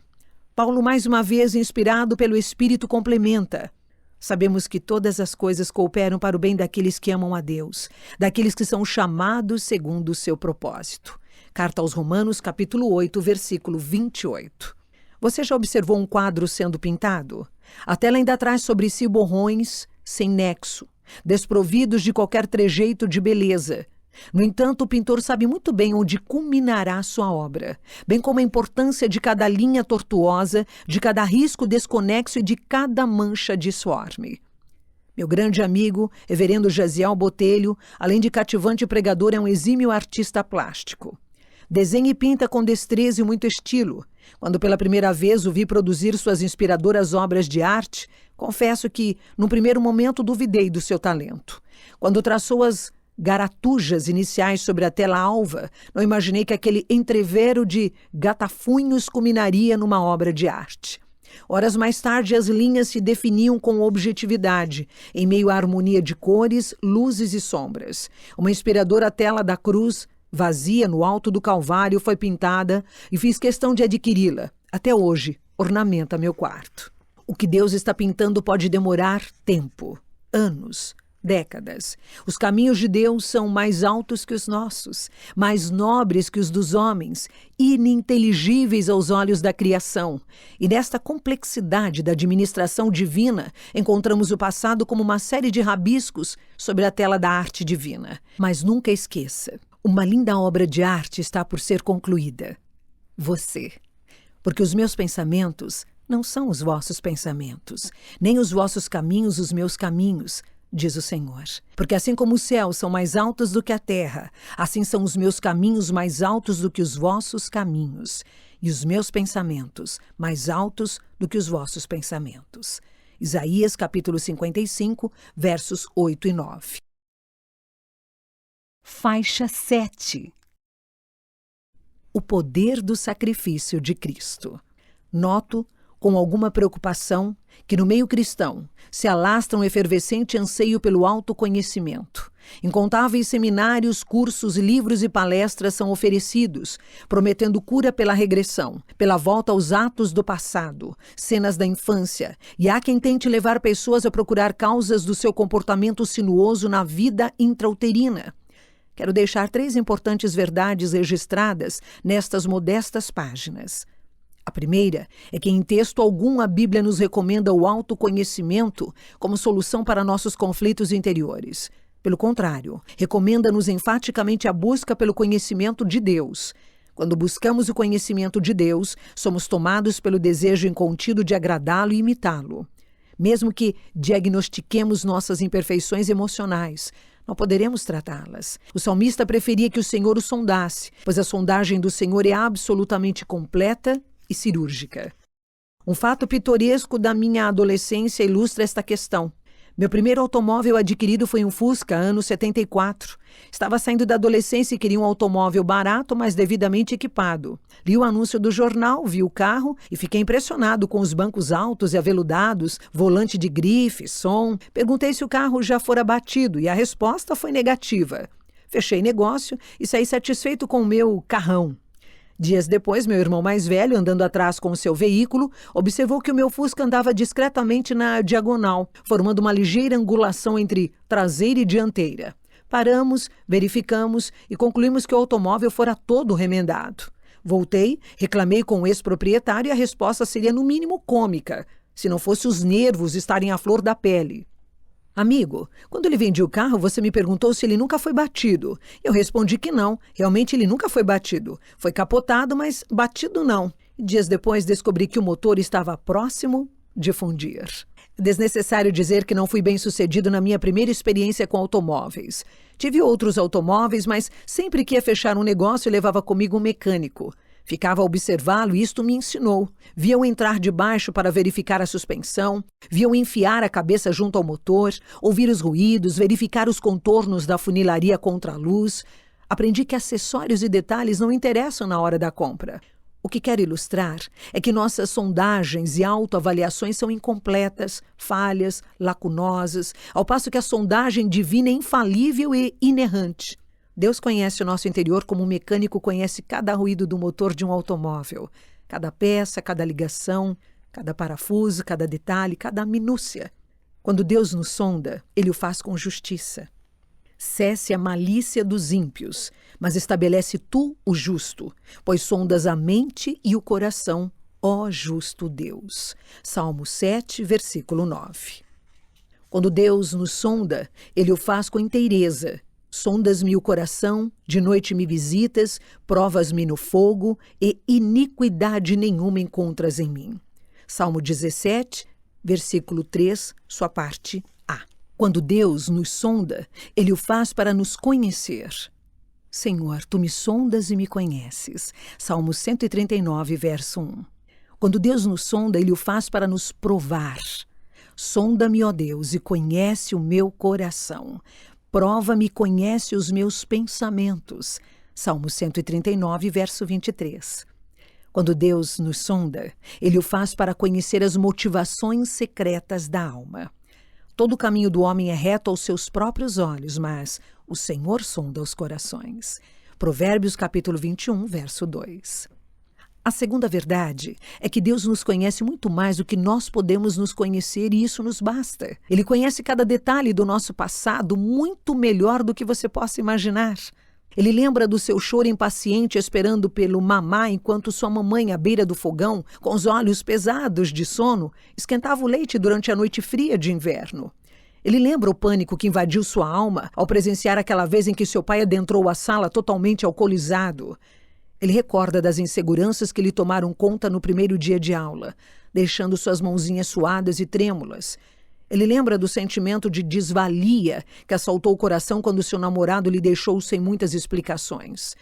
Paulo, mais uma vez, inspirado pelo Espírito, complementa: sabemos que todas as coisas cooperam para o bem daqueles que amam a Deus, daqueles que são chamados segundo o seu propósito. Carta aos Romanos, capítulo 8, versículo 28. Você já observou um quadro sendo pintado? A tela ainda traz sobre si borrões sem nexo, desprovidos de qualquer trejeito de beleza. No entanto, o pintor sabe muito bem onde culminará sua obra, bem como a importância de cada linha tortuosa, de cada risco desconexo e de cada mancha disforme. Meu grande amigo, reverendo Jaziel Botelho, além de cativante pregador, é um exímio artista plástico. Desenha e pinta com destreza e muito estilo. Quando pela primeira vez o vi produzir suas inspiradoras obras de arte, confesso que, num primeiro momento, duvidei do seu talento. Quando traçou as garatujas iniciais sobre a tela alva, não imaginei que aquele entrevero de gatafunhos culminaria numa obra de arte. Horas mais tarde, as linhas se definiam com objetividade, em meio à harmonia de cores, luzes e sombras. Uma inspiradora tela da cruz, vazia no alto do Calvário, foi pintada e fiz questão de adquiri-la. Até hoje, ornamenta meu quarto. O que Deus está pintando pode demorar tempo, anos, décadas. Os caminhos de Deus são mais altos que os nossos, mais nobres que os dos homens, ininteligíveis aos olhos da criação. E nesta complexidade da administração divina, encontramos o passado como uma série de rabiscos sobre a tela da arte divina. Mas nunca esqueça, uma linda obra de arte está por ser concluída. Você. Porque os meus pensamentos não são os vossos pensamentos, nem os vossos caminhos os meus caminhos, diz o Senhor. Porque assim como os céus são mais altos do que a terra, assim são os meus caminhos mais altos do que os vossos caminhos, e os meus pensamentos mais altos do que os vossos pensamentos. Isaías capítulo 55, versos 8 e 9. Faixa 7. O poder do sacrifício de Cristo. Noto, com alguma preocupação, que no meio cristão se alastra um efervescente anseio pelo autoconhecimento. Incontáveis seminários, cursos, livros e palestras são oferecidos, prometendo cura pela regressão, pela volta aos atos do passado, cenas da infância, e há quem tente levar pessoas a procurar causas do seu comportamento sinuoso na vida intrauterina. Quero deixar 3 importantes verdades registradas nestas modestas páginas. A primeira é que em texto algum a Bíblia nos recomenda o autoconhecimento como solução para nossos conflitos interiores. Pelo contrário, recomenda-nos enfaticamente a busca pelo conhecimento de Deus. Quando buscamos o conhecimento de Deus, somos tomados pelo desejo incontido de agradá-lo e imitá-lo. Mesmo que diagnostiquemos nossas imperfeições emocionais, não poderemos tratá-las. O salmista preferia que o Senhor o sondasse, pois a sondagem do Senhor é absolutamente completa e cirúrgica. Um fato pitoresco da minha adolescência ilustra esta questão. Meu primeiro automóvel adquirido foi um Fusca, ano 74. Estava saindo da adolescência e queria um automóvel barato, mas devidamente equipado. Li o anúncio do jornal, vi o carro e fiquei impressionado com os bancos altos e aveludados, volante de grife, som. Perguntei se o carro já fora batido e a resposta foi negativa. Fechei negócio e saí satisfeito com o meu carrão. Dias depois, meu irmão mais velho, andando atrás com o seu veículo, observou que o meu Fusca andava discretamente na diagonal, formando uma ligeira angulação entre traseira e dianteira. Paramos, verificamos e concluímos que o automóvel fora todo remendado. Voltei, reclamei com o ex-proprietário e a resposta seria no mínimo cômica, se não fosse os nervos estarem à flor da pele. Amigo, quando ele vendia o carro, você me perguntou se ele nunca foi batido. Eu respondi que não, realmente ele nunca foi batido. Foi capotado, mas batido não. Dias depois descobri que o motor estava próximo de fundir. É desnecessário dizer que não fui bem-sucedido na minha primeira experiência com automóveis. Tive outros automóveis, mas sempre que ia fechar um negócio, levava comigo um mecânico. Ficava a observá-lo e isto me ensinou. Via-o entrar debaixo para verificar a suspensão, via-o enfiar a cabeça junto ao motor, ouvir os ruídos, verificar os contornos da funilaria contra a luz. Aprendi que acessórios e detalhes não interessam na hora da compra. O que quero ilustrar é que nossas sondagens e autoavaliações são incompletas, falhas, lacunosas, ao passo que a sondagem divina é infalível e inerrante. Deus conhece o nosso interior como um mecânico conhece cada ruído do motor de um automóvel, cada peça, cada ligação, cada parafuso, cada detalhe, cada minúcia. Quando Deus nos sonda, Ele o faz com justiça. Cesse a malícia dos ímpios, mas estabelece tu o justo, pois sondas a mente e o coração, ó justo Deus. Salmo 7, versículo 9. Quando Deus nos sonda, Ele o faz com inteireza. Sondas-me o coração, de noite me visitas, provas-me no fogo, e iniquidade nenhuma encontras em mim. Salmo 17, versículo 3, sua parte A. Quando Deus nos sonda, Ele o faz para nos conhecer. Senhor, Tu me sondas e me conheces. Salmo 139, verso 1. Quando Deus nos sonda, Ele o faz para nos provar. Sonda-me, ó Deus, e conhece o meu coração. Prova-me e conhece os meus pensamentos. Salmo 139, verso 23. Quando Deus nos sonda, Ele o faz para conhecer as motivações secretas da alma. Todo o caminho do homem é reto aos seus próprios olhos, mas o Senhor sonda os corações. Provérbios capítulo 21, verso 2. A segunda verdade é que Deus nos conhece muito mais do que nós podemos nos conhecer e isso nos basta. Ele conhece cada detalhe do nosso passado muito melhor do que você possa imaginar. Ele lembra do seu choro impaciente esperando pelo mamá enquanto sua mamãe à beira do fogão, com os olhos pesados de sono, esquentava o leite durante a noite fria de inverno. Ele lembra o pânico que invadiu sua alma ao presenciar aquela vez em que seu pai adentrou a sala totalmente alcoolizado. Ele recorda das inseguranças que lhe tomaram conta no primeiro dia de aula, deixando suas mãozinhas suadas e trêmulas. Ele lembra do sentimento de desvalia que assaltou o coração quando seu namorado lhe deixou sem muitas explicações.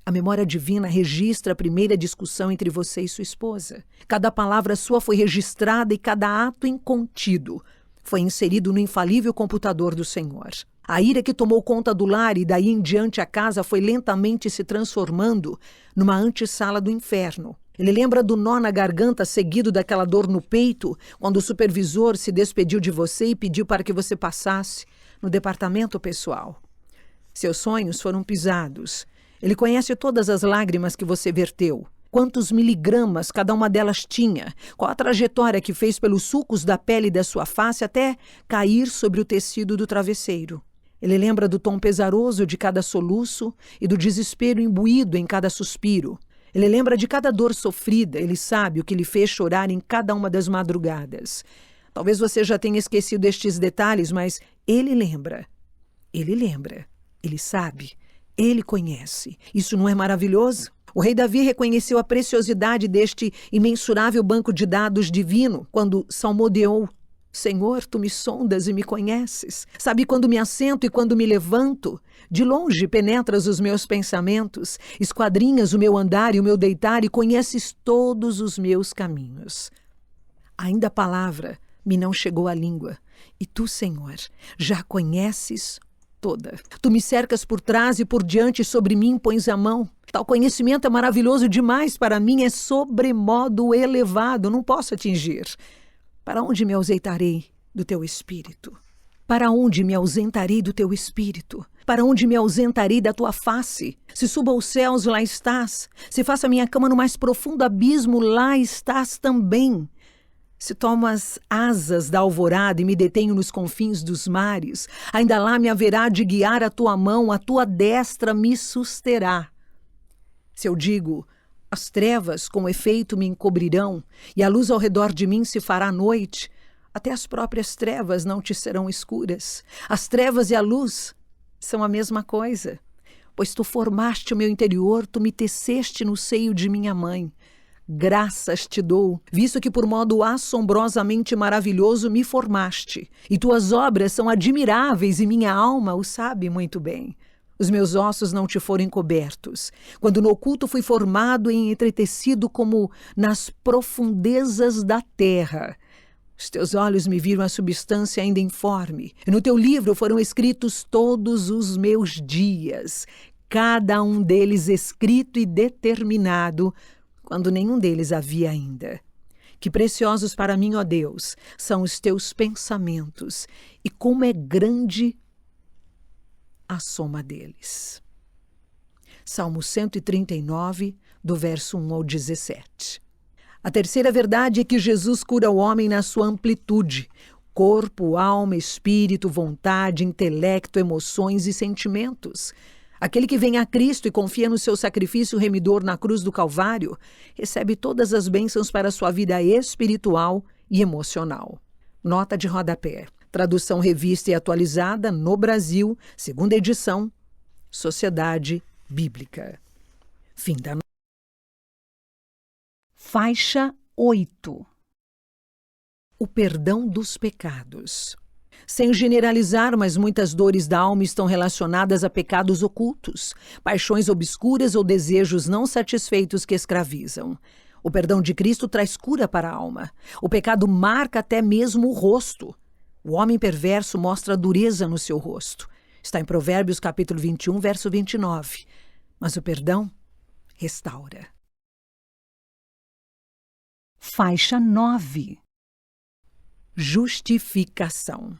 A memória divina registra a primeira discussão entre você e sua esposa. Cada palavra sua foi registrada e cada ato incontido foi inserido no infalível computador do Senhor. A ira que tomou conta do lar e daí em diante a casa foi lentamente se transformando numa antessala do inferno. Ele lembra do nó na garganta seguido daquela dor no peito quando o supervisor se despediu de você e pediu para que você passasse no departamento pessoal. Seus sonhos foram pisados. Ele conhece todas as lágrimas que você verteu. Quantos miligramas cada uma delas tinha, qual a trajetória que fez pelos sulcos da pele da sua face até cair sobre o tecido do travesseiro. Ele lembra do tom pesaroso de cada soluço e do desespero imbuído em cada suspiro. Ele lembra de cada dor sofrida, ele sabe o que lhe fez chorar em cada uma das madrugadas. Talvez você já tenha esquecido estes detalhes, mas ele lembra. Ele lembra, ele sabe, ele conhece. Isso não é maravilhoso? O rei Davi reconheceu a preciosidade deste imensurável banco de dados divino quando salmodiou: Senhor, Tu me sondas e me conheces. Sabe quando me assento e quando me levanto? De longe penetras os meus pensamentos, esquadrinhas o meu andar e o meu deitar e conheces todos os meus caminhos. Ainda a palavra me não chegou à língua, e Tu, Senhor, já conheces toda. Tu me cercas por trás e por diante, sobre mim pões a mão. Tal conhecimento é maravilhoso demais para mim, é sobremodo elevado, não posso atingir. Para onde me ausentarei do Teu Espírito? Para onde me ausentarei do teu espírito? Para onde me ausentarei da tua face? Se suba aos céus, lá estás. Se faça minha cama no mais profundo abismo, lá estás também. Se tomo as asas da alvorada e me detenho nos confins dos mares, ainda lá me haverá de guiar a tua mão, a tua destra me susterá. Se eu digo, as trevas com efeito me encobrirão, e a luz ao redor de mim se fará noite, até as próprias trevas não te serão escuras. As trevas e a luz são a mesma coisa, pois tu formaste o meu interior, tu me teceste no seio de minha mãe. Graças te dou, visto que por modo assombrosamente maravilhoso me formaste, e tuas obras são admiráveis e minha alma o sabe muito bem. Os meus ossos não te foram encobertos, quando no oculto fui formado e entretecido como nas profundezas da terra. Os teus olhos me viram a substância ainda informe, e no teu livro foram escritos todos os meus dias, cada um deles escrito e determinado, quando nenhum deles havia ainda. Que preciosos para mim, ó Deus, são os teus pensamentos, e como é grande a soma deles. Salmo 139, do verso 1 ao 17. A terceira verdade é que Jesus cura o homem na sua amplitude: corpo, alma, espírito, vontade, intelecto, emoções e sentimentos. Aquele que vem a Cristo e confia no seu sacrifício remidor na cruz do Calvário recebe todas as bênçãos para a sua vida espiritual e emocional. Nota de rodapé. Tradução revista e atualizada no Brasil, segunda edição, Sociedade Bíblica. Fim da nota. Faixa 8. O perdão dos pecados. Sem generalizar, mas muitas dores da alma estão relacionadas a pecados ocultos, paixões obscuras ou desejos não satisfeitos que escravizam. O perdão de Cristo traz cura para a alma. O pecado marca até mesmo o rosto. O homem perverso mostra dureza no seu rosto. Está em Provérbios capítulo 21, verso 29. Mas o perdão restaura. Faixa 9. Justificação.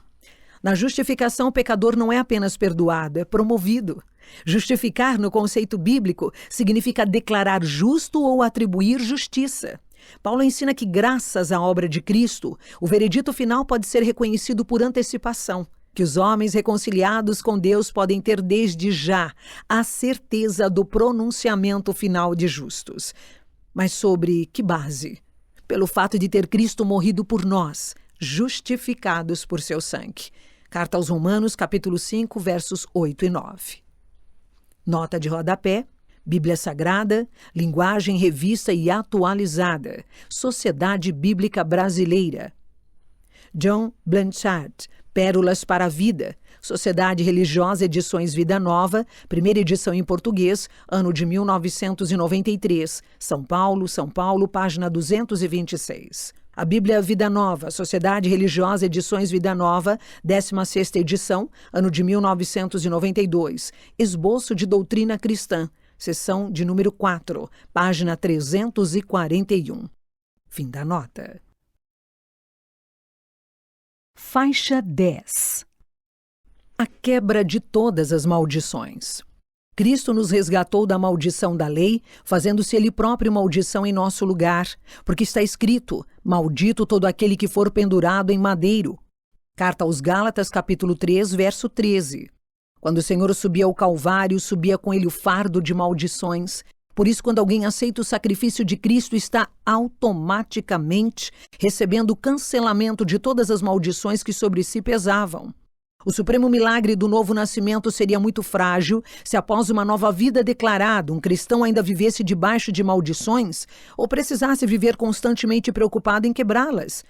Na justificação, o pecador não é apenas perdoado, é promovido. Justificar, no conceito bíblico, significa declarar justo ou atribuir justiça. Paulo ensina que, graças à obra de Cristo, o veredito final pode ser reconhecido por antecipação, que os homens reconciliados com Deus podem ter desde já a certeza do pronunciamento final de justos. Mas sobre que base? Pelo fato de ter Cristo morrido por nós, justificados por seu sangue. Carta aos Romanos, capítulo 5, versos 8 e 9. Nota de rodapé. Bíblia Sagrada, linguagem revista e atualizada. Sociedade Bíblica Brasileira. John Blanchard, Pérolas para a Vida. Sociedade Religiosa Edições Vida Nova, primeira edição em português, ano de 1993. São Paulo, página 226. A Bíblia Vida Nova, Sociedade Religiosa Edições Vida Nova, 16ª edição, ano de 1992. Esboço de Doutrina Cristã, seção de número 4, página 341. Fim da nota. Faixa 10. A quebra de todas as maldições. Cristo nos resgatou da maldição da lei, fazendo-se Ele próprio maldição em nosso lugar, porque está escrito: maldito todo aquele que for pendurado em madeiro. Carta aos Gálatas, capítulo 3, verso 13. Quando o Senhor subia ao Calvário, subia com ele o fardo de maldições. Por isso, quando alguém aceita o sacrifício de Cristo, está automaticamente recebendo o cancelamento de todas as maldições que sobre si pesavam. O supremo milagre do novo nascimento seria muito frágil se, após uma nova vida declarada, um cristão ainda vivesse debaixo de maldições ou precisasse viver constantemente preocupado em quebrá-las.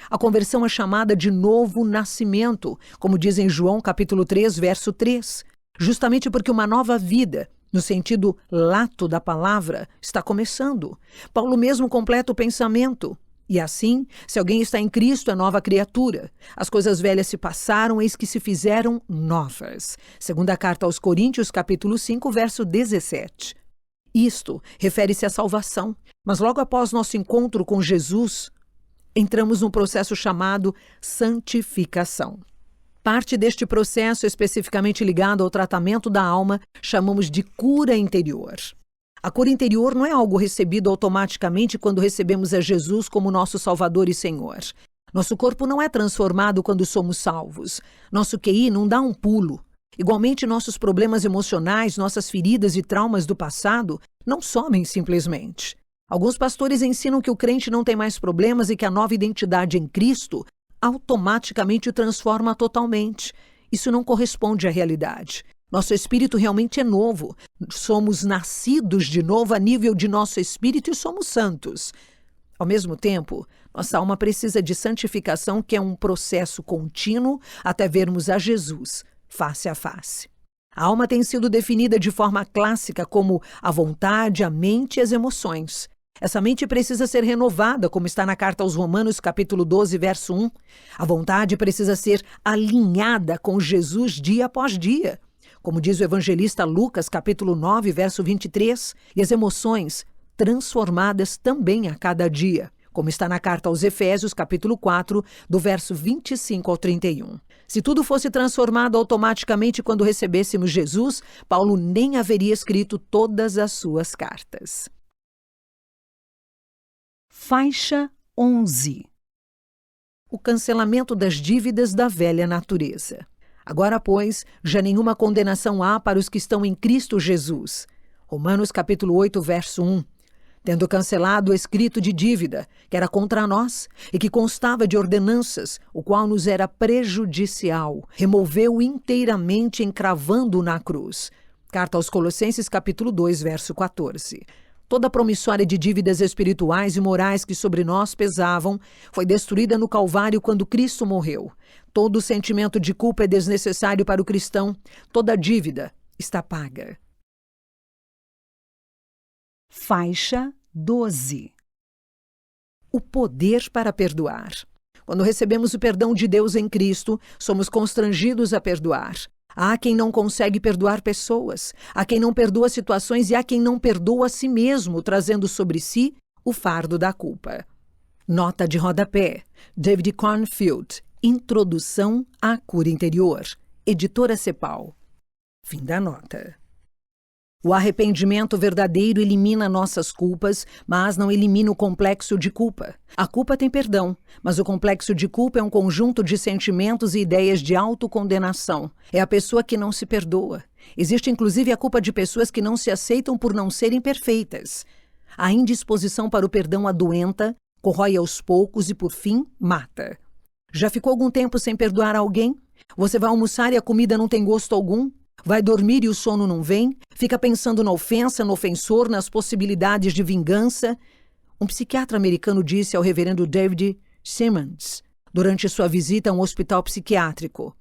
A conversão é chamada de novo nascimento, como diz em João capítulo 3, verso 3, justamente porque uma nova vida, no sentido lato da palavra, está começando. Paulo mesmo completa o pensamento. E assim, se alguém está em Cristo, é nova criatura. As coisas velhas se passaram, eis que se fizeram novas. Segunda carta aos Coríntios, capítulo 5, verso 17. Isto refere-se à salvação, mas logo após nosso encontro com Jesus, entramos num processo chamado santificação. Parte deste processo, especificamente ligado ao tratamento da alma, chamamos de cura interior. A cura interior não é algo recebido automaticamente quando recebemos a Jesus como nosso Salvador e Senhor. Nosso corpo não é transformado quando somos salvos. Nosso QI não dá um pulo. Igualmente, nossos problemas emocionais, nossas feridas e traumas do passado não somem simplesmente. Alguns pastores ensinam que o crente não tem mais problemas e que a nova identidade em Cristo automaticamente o transforma totalmente. Isso não corresponde à realidade. Nosso espírito realmente é novo. Somos nascidos de novo a nível de nosso espírito e somos santos. Ao mesmo tempo, nossa alma precisa de santificação, que é um processo contínuo até vermos a Jesus face a face. A alma tem sido definida de forma clássica como a vontade, a mente e as emoções. Essa mente precisa ser renovada, como está na carta aos Romanos, capítulo 12, verso 1. A vontade precisa ser alinhada com Jesus dia após dia, como diz o evangelista Lucas, capítulo 9, verso 23. E as emoções transformadas também a cada dia, como está na carta aos Efésios, capítulo 4, do verso 25 ao 31. Se tudo fosse transformado automaticamente quando recebêssemos Jesus, Paulo nem haveria escrito todas as suas cartas. Faixa 11. O cancelamento das dívidas da velha natureza. Agora, pois, já nenhuma condenação há para os que estão em Cristo Jesus. Romanos capítulo 8, verso 1. Tendo cancelado o escrito de dívida, que era contra nós, e que constava de ordenanças, o qual nos era prejudicial, removeu inteiramente, encravando-o na cruz. Carta aos Colossenses capítulo 2, verso 14. Toda a promissória de dívidas espirituais e morais que sobre nós pesavam foi destruída no Calvário quando Cristo morreu. Todo sentimento de culpa é desnecessário para o cristão. Toda dívida está paga. Faixa 12. O poder para perdoar. Quando recebemos o perdão de Deus em Cristo, somos constrangidos a perdoar. Há quem não consegue perdoar pessoas, há quem não perdoa situações e há quem não perdoa a si mesmo, trazendo sobre si o fardo da culpa. Nota de rodapé. David Cornfield. Introdução à cura interior. Editora Cepal. Fim da nota. O arrependimento verdadeiro elimina nossas culpas, mas não elimina o complexo de culpa. A culpa tem perdão, mas o complexo de culpa é um conjunto de sentimentos e ideias de autocondenação. É a pessoa que não se perdoa. Existe inclusive a culpa de pessoas que não se aceitam por não serem perfeitas. A indisposição para o perdão adoenta, corrói aos poucos e, por fim, mata. Já ficou algum tempo sem perdoar alguém? Você vai almoçar e a comida não tem gosto algum? Vai dormir e o sono não vem? Fica pensando na ofensa, no ofensor, nas possibilidades de vingança? Um psiquiatra americano disse ao reverendo David Simmons, durante sua visita a um hospital psiquiátrico: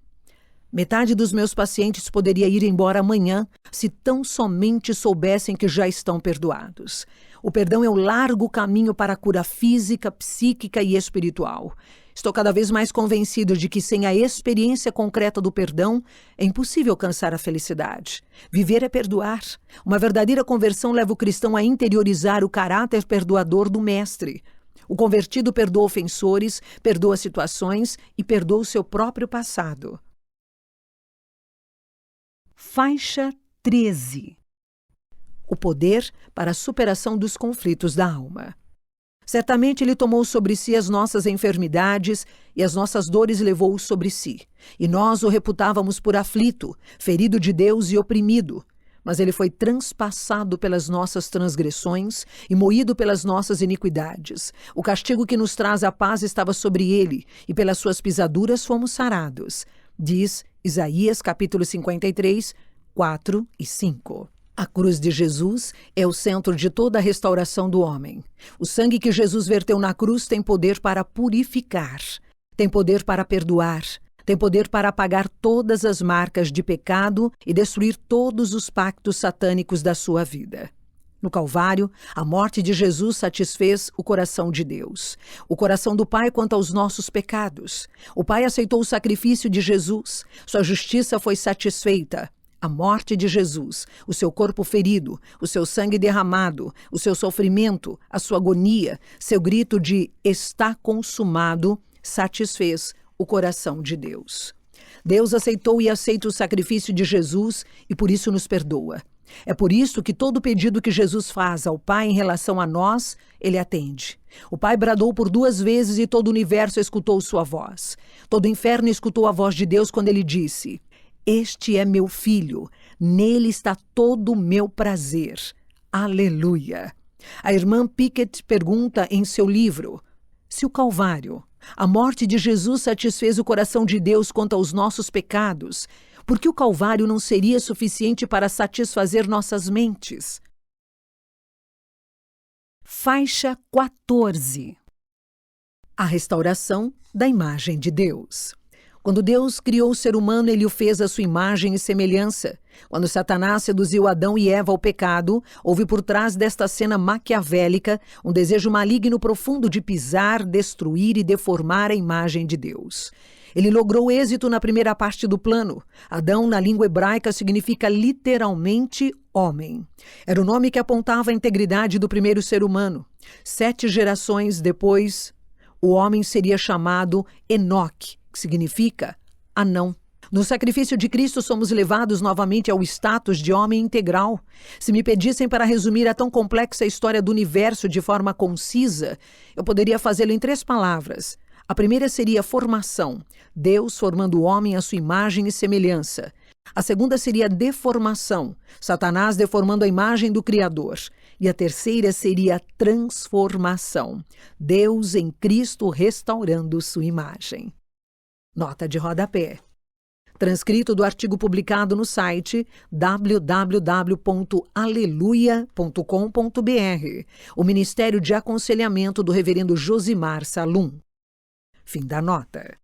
metade dos meus pacientes poderia ir embora amanhã se tão somente soubessem que já estão perdoados. O perdão é o largo caminho para a cura física, psíquica e espiritual. Estou cada vez mais convencido de que sem a experiência concreta do perdão é impossível alcançar a felicidade. Viver é perdoar. Uma verdadeira conversão leva o cristão a interiorizar o caráter perdoador do Mestre. O convertido perdoa ofensores, perdoa situações e perdoa o seu próprio passado. Faixa 13. O poder para a superação dos conflitos da alma. Certamente ele tomou sobre si as nossas enfermidades e as nossas dores levou sobre si. E nós o reputávamos por aflito, ferido de Deus e oprimido. Mas ele foi transpassado pelas nossas transgressões e moído pelas nossas iniquidades. O castigo que nos traz a paz estava sobre ele, e pelas suas pisaduras fomos sarados. Diz Isaías capítulo 53, 4 e 5. A cruz de Jesus é o centro de toda a restauração do homem. O sangue que Jesus verteu na cruz tem poder para purificar, tem poder para perdoar, tem poder para apagar todas as marcas de pecado e destruir todos os pactos satânicos da sua vida. No Calvário, a morte de Jesus satisfez o coração de Deus, o coração do Pai quanto aos nossos pecados. O Pai aceitou o sacrifício de Jesus, sua justiça foi satisfeita. A morte de Jesus, o seu corpo ferido, o seu sangue derramado, o seu sofrimento, a sua agonia, seu grito de "está consumado", satisfez o coração de Deus. Deus aceitou e aceita o sacrifício de Jesus e por isso nos perdoa. É por isso que todo pedido que Jesus faz ao Pai em relação a nós, ele atende. O Pai bradou por 2 vezes e todo o universo escutou sua voz. Todo o inferno escutou a voz de Deus quando ele disse: "Este é meu filho, nele está todo o meu prazer." Aleluia! A irmã Pickett pergunta em seu livro: se o Calvário, a morte de Jesus, satisfez o coração de Deus quanto aos nossos pecados, por que o Calvário não seria suficiente para satisfazer nossas mentes? Faixa 14. A restauração da imagem de Deus. Quando Deus criou o ser humano, ele o fez à sua imagem e semelhança. Quando Satanás seduziu Adão e Eva ao pecado, houve por trás desta cena maquiavélica um desejo maligno profundo de pisar, destruir e deformar a imagem de Deus. Ele logrou êxito na primeira parte do plano. Adão, na língua hebraica, significa literalmente homem. Era o nome que apontava a integridade do primeiro ser humano. 7 gerações depois, o homem seria chamado Enoque, que significa anão. No sacrifício de Cristo somos levados novamente ao status de homem integral. Se me pedissem para resumir a tão complexa história do universo de forma concisa, eu poderia fazê-lo em 3 palavras. A primeira seria formação, Deus formando o homem à sua imagem e semelhança. A segunda seria deformação, Satanás deformando a imagem do Criador. E a terceira seria transformação, Deus em Cristo restaurando sua imagem. Nota de rodapé. Transcrito do artigo publicado no site www.aleluia.com.br, o Ministério de Aconselhamento do Reverendo Josimar Salum. Fim da nota.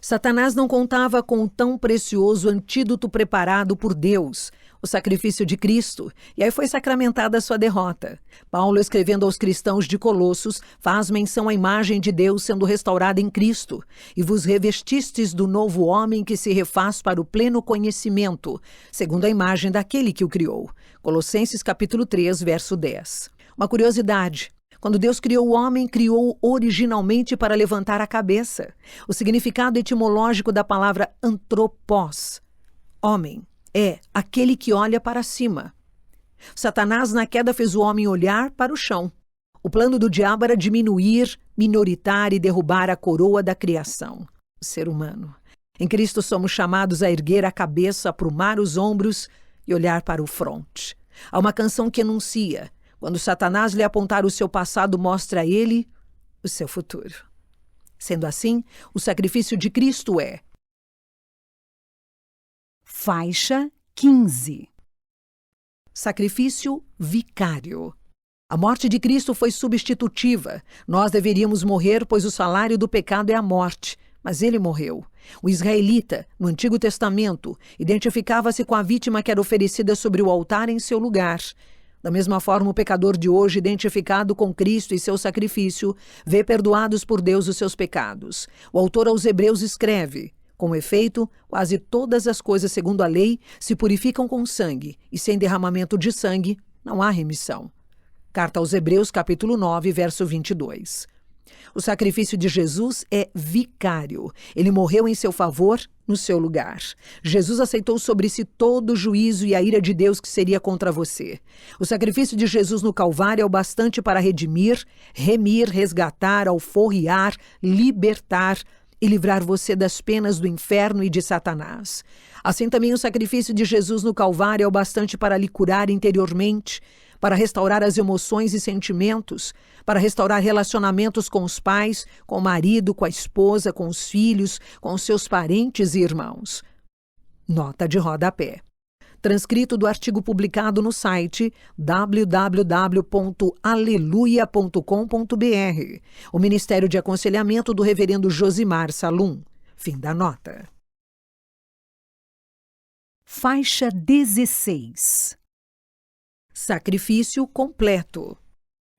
Satanás não contava com o tão precioso antídoto preparado por Deus, o sacrifício de Cristo, e aí foi sacramentada a sua derrota. Paulo, escrevendo aos cristãos de Colossos, faz menção à imagem de Deus sendo restaurada em Cristo, e vos revestistes do novo homem que se refaz para o pleno conhecimento, segundo a imagem daquele que o criou. Colossenses capítulo 3, verso 10. Uma curiosidade: quando Deus criou o homem, criou originalmente para levantar a cabeça. O significado etimológico da palavra antropós, homem, é aquele que olha para cima. Satanás, na queda, fez o homem olhar para o chão. O plano do diabo era diminuir, minoritar e derrubar a coroa da criação, o ser humano. Em Cristo somos chamados a erguer a cabeça, aprumar os ombros e olhar para o fronte. Há uma canção que anuncia: quando Satanás lhe apontar o seu passado, mostra a ele o seu futuro. Sendo assim, o sacrifício de Cristo é... Faixa 15. Sacrifício vicário. A morte de Cristo foi substitutiva. Nós deveríamos morrer, pois o salário do pecado é a morte. Mas ele morreu. O israelita, no Antigo Testamento, identificava-se com a vítima que era oferecida sobre o altar em seu lugar. Da mesma forma, o pecador de hoje, identificado com Cristo e seu sacrifício, vê perdoados por Deus os seus pecados. O autor aos Hebreus escreve: com efeito, quase todas as coisas segundo a lei se purificam com sangue, e sem derramamento de sangue não há remissão. Carta aos Hebreus, capítulo 9, verso 22. O sacrifício de Jesus é vicário. Ele morreu em seu favor, no seu lugar. Jesus aceitou sobre si todo o juízo e a ira de Deus que seria contra você. O sacrifício de Jesus no Calvário é o bastante para redimir, remir, resgatar, alforriar, libertar e livrar você das penas do inferno e de Satanás. Assim também o sacrifício de Jesus no Calvário é o bastante para lhe curar interiormente, para restaurar as emoções e sentimentos, para restaurar relacionamentos com os pais, com o marido, com a esposa, com os filhos, com os seus parentes e irmãos. Nota de rodapé. Transcrito do artigo publicado no site www.aleluia.com.br, o Ministério de Aconselhamento do Reverendo Josimar Salum. Fim da nota. Faixa 16. Sacrifício completo.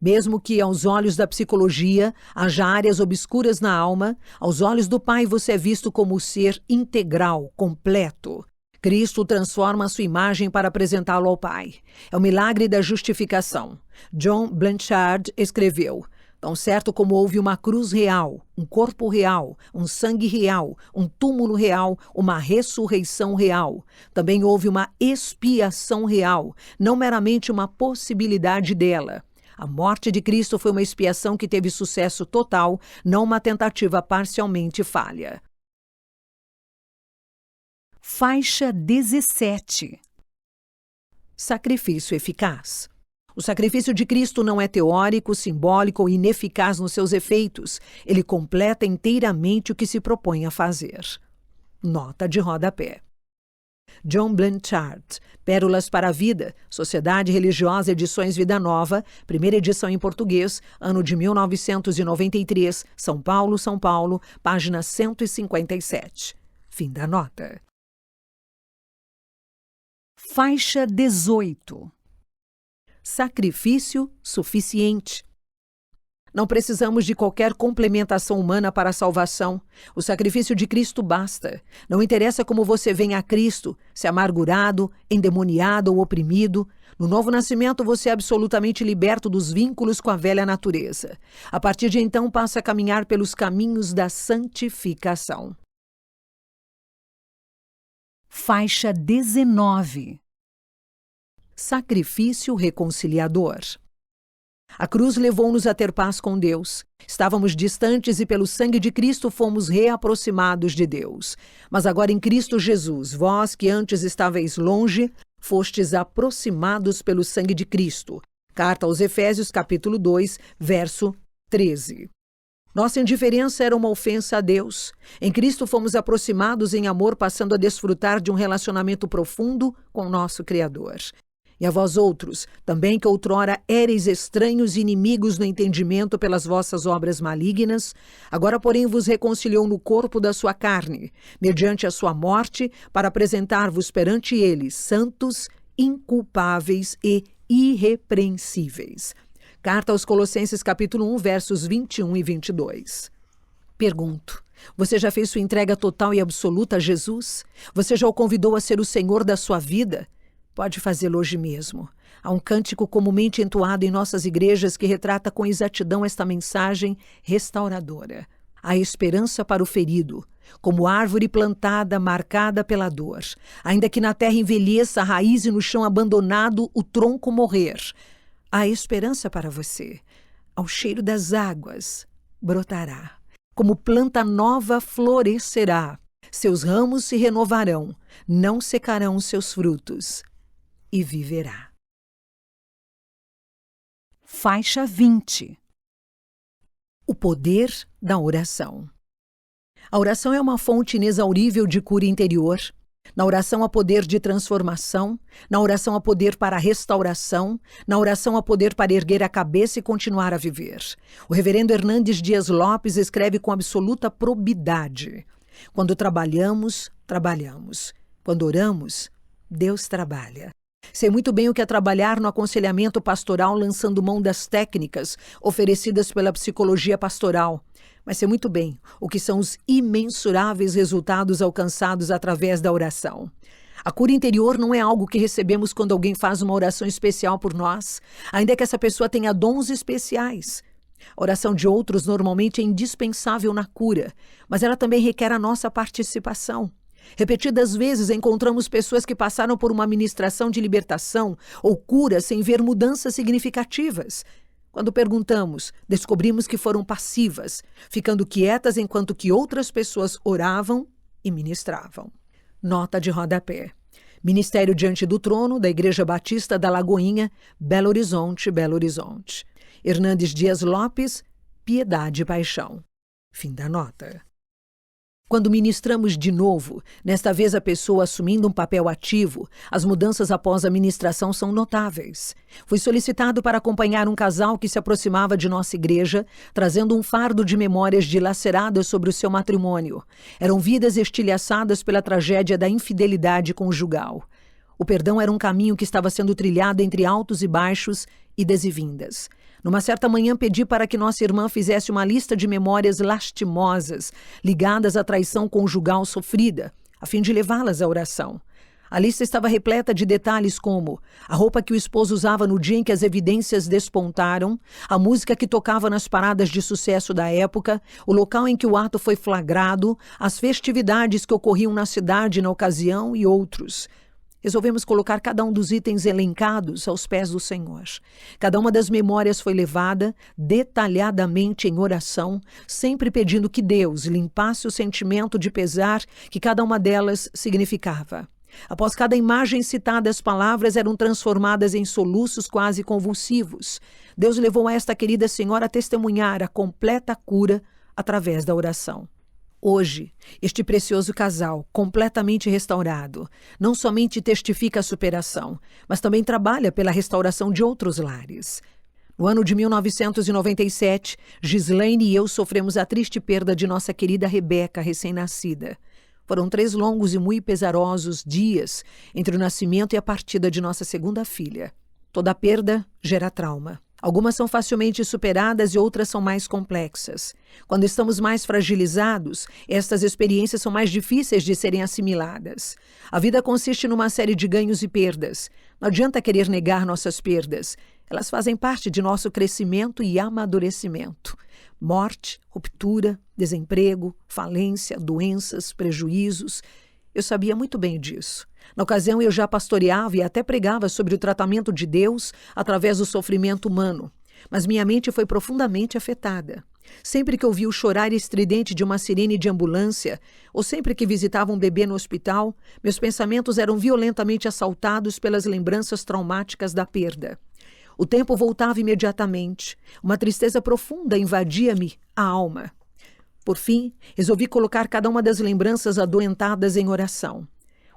Mesmo que aos olhos da psicologia haja áreas obscuras na alma, aos olhos do Pai você é visto como ser integral, completo. Cristo transforma a sua imagem para apresentá-lo ao Pai. É o milagre da justificação. John Blanchard escreveu: Tão certo como houve uma cruz real, um corpo real, um sangue real, um túmulo real, uma ressurreição real, também houve uma expiação real, não meramente uma possibilidade dela. A morte de Cristo foi uma expiação que teve sucesso total, não uma tentativa parcialmente falha. Faixa 17. Sacrifício eficaz. O sacrifício de Cristo não é teórico, simbólico ou ineficaz nos seus efeitos. Ele completa inteiramente o que se propõe a fazer. Nota de rodapé. John Blanchard, Pérolas para a Vida, Sociedade Religiosa Edições Vida Nova, primeira edição em português, ano de 1993, São Paulo, página 157. Fim da nota. Faixa 18. Sacrifício suficiente. Não precisamos de qualquer complementação humana para a salvação. O sacrifício de Cristo basta. Não interessa como você vem a Cristo, se amargurado, endemoniado ou oprimido. No novo nascimento você é absolutamente liberto dos vínculos com a velha natureza. A partir de então passa a caminhar pelos caminhos da santificação. Faixa 19. Sacrifício reconciliador. A cruz levou-nos a ter paz com Deus. Estávamos distantes e pelo sangue de Cristo fomos reaproximados de Deus. Mas agora em Cristo Jesus, vós que antes estáveis longe, fostes aproximados pelo sangue de Cristo. Carta aos Efésios, capítulo 2, verso 13. Nossa indiferença era uma ofensa a Deus. Em Cristo fomos aproximados em amor, passando a desfrutar de um relacionamento profundo com nosso Criador. E a vós outros, também que outrora éreis estranhos e inimigos no entendimento pelas vossas obras malignas, agora porém vos reconciliou no corpo da sua carne, mediante a sua morte, para apresentar-vos perante ele santos, inculpáveis e irrepreensíveis. Carta aos Colossenses, capítulo 1, versos 21 e 22. Pergunto, você já fez sua entrega total e absoluta a Jesus? Você já o convidou a ser o Senhor da sua vida? Pode fazê-lo hoje mesmo. Há um cântico comumente entoado em nossas igrejas que retrata com exatidão esta mensagem restauradora. Há esperança para o ferido, como árvore plantada, marcada pela dor. Ainda que na terra envelheça a raiz e no chão abandonado o tronco morrer. Há esperança para você. Ao cheiro das águas brotará. Como planta nova florescerá. Seus ramos se renovarão. Não secarão seus frutos. E viverá. Faixa 20. O poder da oração. A oração é uma fonte inexaurível de cura interior. Na oração há poder de transformação, na oração há poder para a restauração, na oração há poder para erguer a cabeça e continuar a viver. O reverendo Hernandes Dias Lopes escreve com absoluta probidade. Quando trabalhamos, trabalhamos. Quando oramos, Deus trabalha. Sei muito bem o que é trabalhar no aconselhamento pastoral lançando mão das técnicas oferecidas pela psicologia pastoral, mas sei muito bem o que são os imensuráveis resultados alcançados através da oração. A cura interior não é algo que recebemos quando alguém faz uma oração especial por nós, ainda que essa pessoa tenha dons especiais. A oração de outros normalmente é indispensável na cura, mas ela também requer a nossa participação. Repetidas vezes encontramos pessoas que passaram por uma ministração de libertação ou cura sem ver mudanças significativas. Quando perguntamos, descobrimos que foram passivas, ficando quietas enquanto que outras pessoas oravam e ministravam. Nota de rodapé. Ministério Diante do Trono, da Igreja Batista da Lagoinha, Belo Horizonte, Belo Horizonte. Hernandes Dias Lopes, Piedade e Paixão. Fim da nota. Quando ministramos de novo, nesta vez a pessoa assumindo um papel ativo, as mudanças após a ministração são notáveis. Fui solicitado para acompanhar um casal que se aproximava de nossa igreja, trazendo um fardo de memórias dilaceradas sobre o seu matrimônio. Eram vidas estilhaçadas pela tragédia da infidelidade conjugal. O perdão era um caminho que estava sendo trilhado entre altos e baixos, idas e vindas. Numa certa manhã pedi para que nossa irmã fizesse uma lista de memórias lastimosas ligadas à traição conjugal sofrida, a fim de levá-las à oração. A lista estava repleta de detalhes como a roupa que o esposo usava no dia em que as evidências despontaram, a música que tocava nas paradas de sucesso da época, o local em que o ato foi flagrado, as festividades que ocorriam na cidade na ocasião e outros. Resolvemos colocar cada um dos itens elencados aos pés do Senhor. Cada uma das memórias foi levada detalhadamente em oração, sempre pedindo que Deus limpasse o sentimento de pesar que cada uma delas significava. Após cada imagem citada, as palavras eram transformadas em soluços quase convulsivos. Deus levou a esta querida senhora a testemunhar a completa cura através da oração. Hoje, este precioso casal, completamente restaurado, não somente testifica a superação, mas também trabalha pela restauração de outros lares. No ano de 1997, Gislaine e eu sofremos a triste perda de nossa querida Rebeca, recém-nascida. Foram 3 longos e muito pesarosos dias entre o nascimento e a partida de nossa segunda filha. Toda perda gera trauma. Algumas são facilmente superadas e outras são mais complexas. Quando estamos mais fragilizados, estas experiências são mais difíceis de serem assimiladas. A vida consiste numa série de ganhos e perdas. Não adianta querer negar nossas perdas. Elas fazem parte de nosso crescimento e amadurecimento. Morte, ruptura, desemprego, falência, doenças, prejuízos. Eu sabia muito bem disso. Na ocasião, eu já pastoreava e até pregava sobre o tratamento de Deus através do sofrimento humano. Mas minha mente foi profundamente afetada. Sempre que ouvia o chorar estridente de uma sirene de ambulância, ou sempre que visitava um bebê no hospital, meus pensamentos eram violentamente assaltados pelas lembranças traumáticas da perda. O tempo voltava imediatamente. Uma tristeza profunda invadia-me a alma. Por fim, resolvi colocar cada uma das lembranças adoentadas em oração.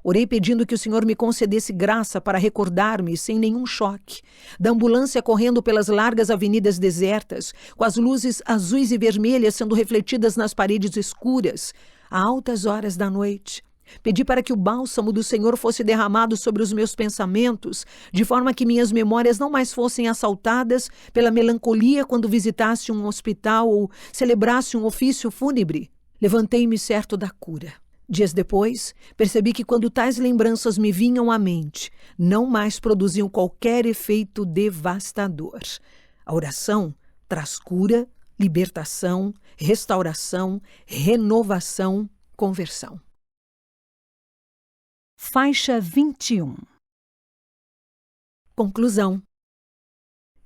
Orei pedindo que o Senhor me concedesse graça para recordar-me sem nenhum choque, da ambulância correndo pelas largas avenidas desertas, com as luzes azuis e vermelhas sendo refletidas nas paredes escuras, a altas horas da noite. Pedi para que o bálsamo do Senhor fosse derramado sobre os meus pensamentos, de forma que minhas memórias não mais fossem assaltadas pela melancolia quando visitasse um hospital ou celebrasse um ofício fúnebre. Levantei-me certo da cura. Dias depois, percebi que quando tais lembranças me vinham à mente, não mais produziam qualquer efeito devastador. A oração traz cura, libertação, restauração, renovação, conversão. Faixa 21. Conclusão.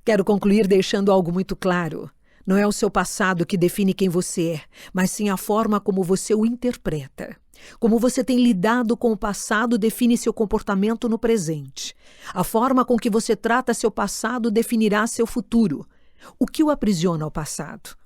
Quero concluir deixando algo muito claro. Não é o seu passado que define quem você é, mas sim a forma como você o interpreta. Como você tem lidado com o passado define seu comportamento no presente. A forma com que você trata seu passado definirá seu futuro. O que o aprisiona ao passado?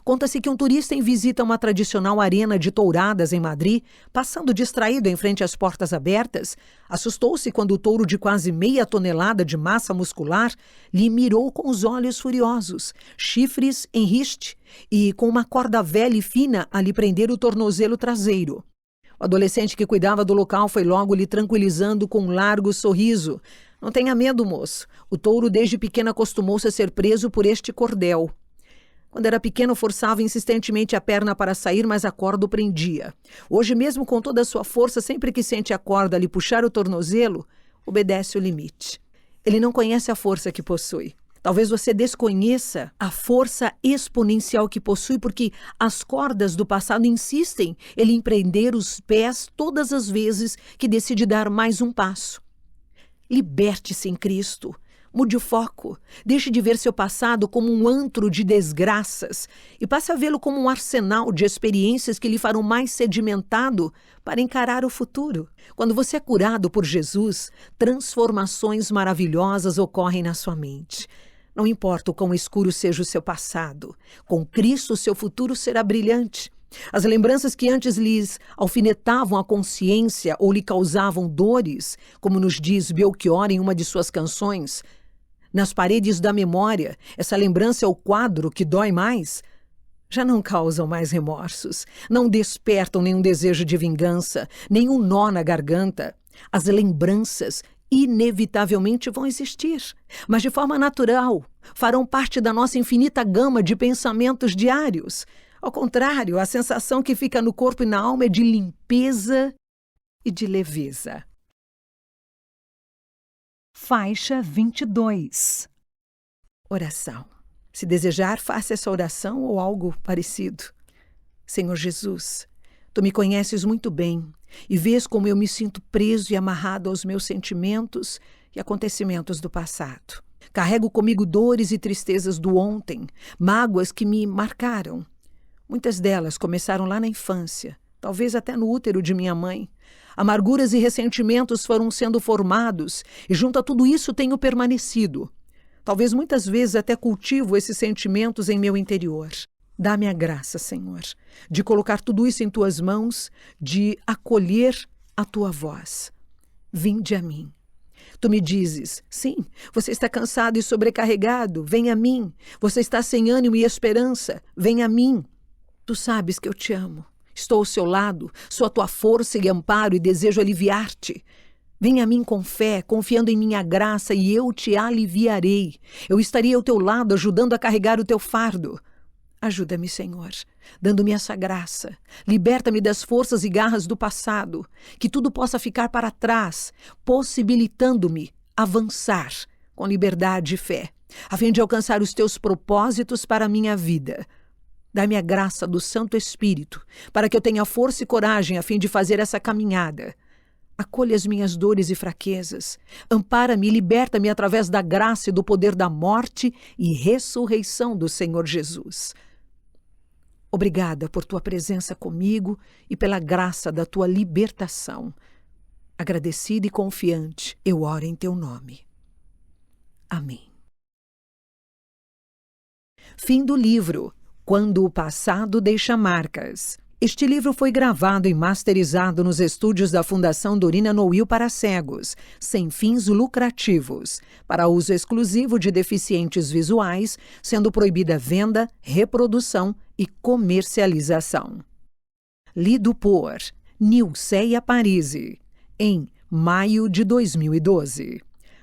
Conta-se que um turista em visita a uma tradicional arena de touradas em Madrid, passando distraído em frente às portas abertas, assustou-se quando o touro de quase meia tonelada de massa muscular lhe mirou com os olhos furiosos, chifres em riste e com uma corda velha e fina a lhe prender o tornozelo traseiro. O adolescente que cuidava do local foi logo lhe tranquilizando com um largo sorriso. Não tenha medo, moço. O touro desde pequeno acostumou-se a ser preso por este cordel. Quando era pequeno, forçava insistentemente a perna para sair, mas a corda o prendia. Hoje, mesmo com toda a sua força, sempre que sente a corda lhe puxar o tornozelo, obedece o limite. Ele não conhece a força que possui. Talvez você desconheça a força exponencial que possui, porque as cordas do passado insistem em lhe prender os pés todas as vezes que decide dar mais um passo. Liberte-se em Cristo. Mude o foco, deixe de ver seu passado como um antro de desgraças e passe a vê-lo como um arsenal de experiências que lhe farão mais sedimentado para encarar o futuro. Quando você é curado por Jesus, transformações maravilhosas ocorrem na sua mente. Não importa o quão escuro seja o seu passado, com Cristo seu futuro será brilhante. As lembranças que antes lhes alfinetavam a consciência ou lhe causavam dores, como nos diz Belchior em uma de suas canções, nas paredes da memória, essa lembrança é o quadro que dói mais, já não causam mais remorsos, não despertam nenhum desejo de vingança, nenhum nó na garganta. As lembranças inevitavelmente vão existir, mas de forma natural, farão parte da nossa infinita gama de pensamentos diários. Ao contrário, a sensação que fica no corpo e na alma é de limpeza e de leveza. faixa 22. Oração. Se desejar, faça essa oração ou algo parecido. Senhor Jesus, Tu me conheces muito bem e vês como eu me sinto preso e amarrado aos meus sentimentos e acontecimentos do passado. Carrego comigo dores e tristezas do ontem, mágoas que me marcaram. Muitas delas começaram lá na infância, talvez até no útero de minha mãe. Amarguras e ressentimentos foram sendo formados e junto a tudo isso tenho permanecido. Talvez muitas vezes até cultivo esses sentimentos em meu interior. Dá-me a graça, Senhor, de colocar tudo isso em Tuas mãos, de acolher a Tua voz. Vinde a mim. Tu me dizes, sim, você está cansado e sobrecarregado, vem a mim. Você está sem ânimo e esperança, vem a mim. Tu sabes que eu te amo. Estou ao seu lado, sou a tua força e amparo e desejo aliviar-te. Vem a mim com fé, confiando em minha graça e eu te aliviarei. Eu estarei ao teu lado, ajudando a carregar o teu fardo. Ajuda-me, Senhor, dando-me essa graça. Liberta-me das forças e garras do passado, que tudo possa ficar para trás, possibilitando-me avançar com liberdade e fé, a fim de alcançar os teus propósitos para a minha vida. Dá-me a graça do Santo Espírito, para que eu tenha força e coragem a fim de fazer essa caminhada. Acolha as minhas dores e fraquezas. Ampara-me e liberta-me através da graça e do poder da morte e ressurreição do Senhor Jesus. Obrigada por tua presença comigo e pela graça da tua libertação. Agradecida e confiante, eu oro em teu nome. Amém. Fim do livro Quando o Passado Deixa Marcas. Este livro foi gravado e masterizado nos estúdios da Fundação Dorina Noil para cegos, sem fins lucrativos, para uso exclusivo de deficientes visuais, sendo proibida venda, reprodução e comercialização. Lido por Nilceia Parisi, em maio de 2012.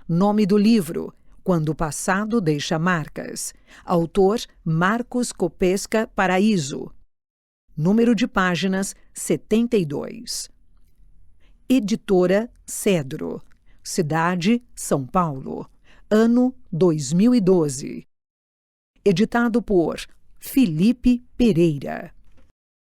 Nome do livro: Quando o Passado Deixa Marcas. Autor: Marcos Kopesca Paraíso. Número de páginas: 72. Editora Cedro. Cidade: São Paulo. Ano: 2012. Editado por Felipe Pereira.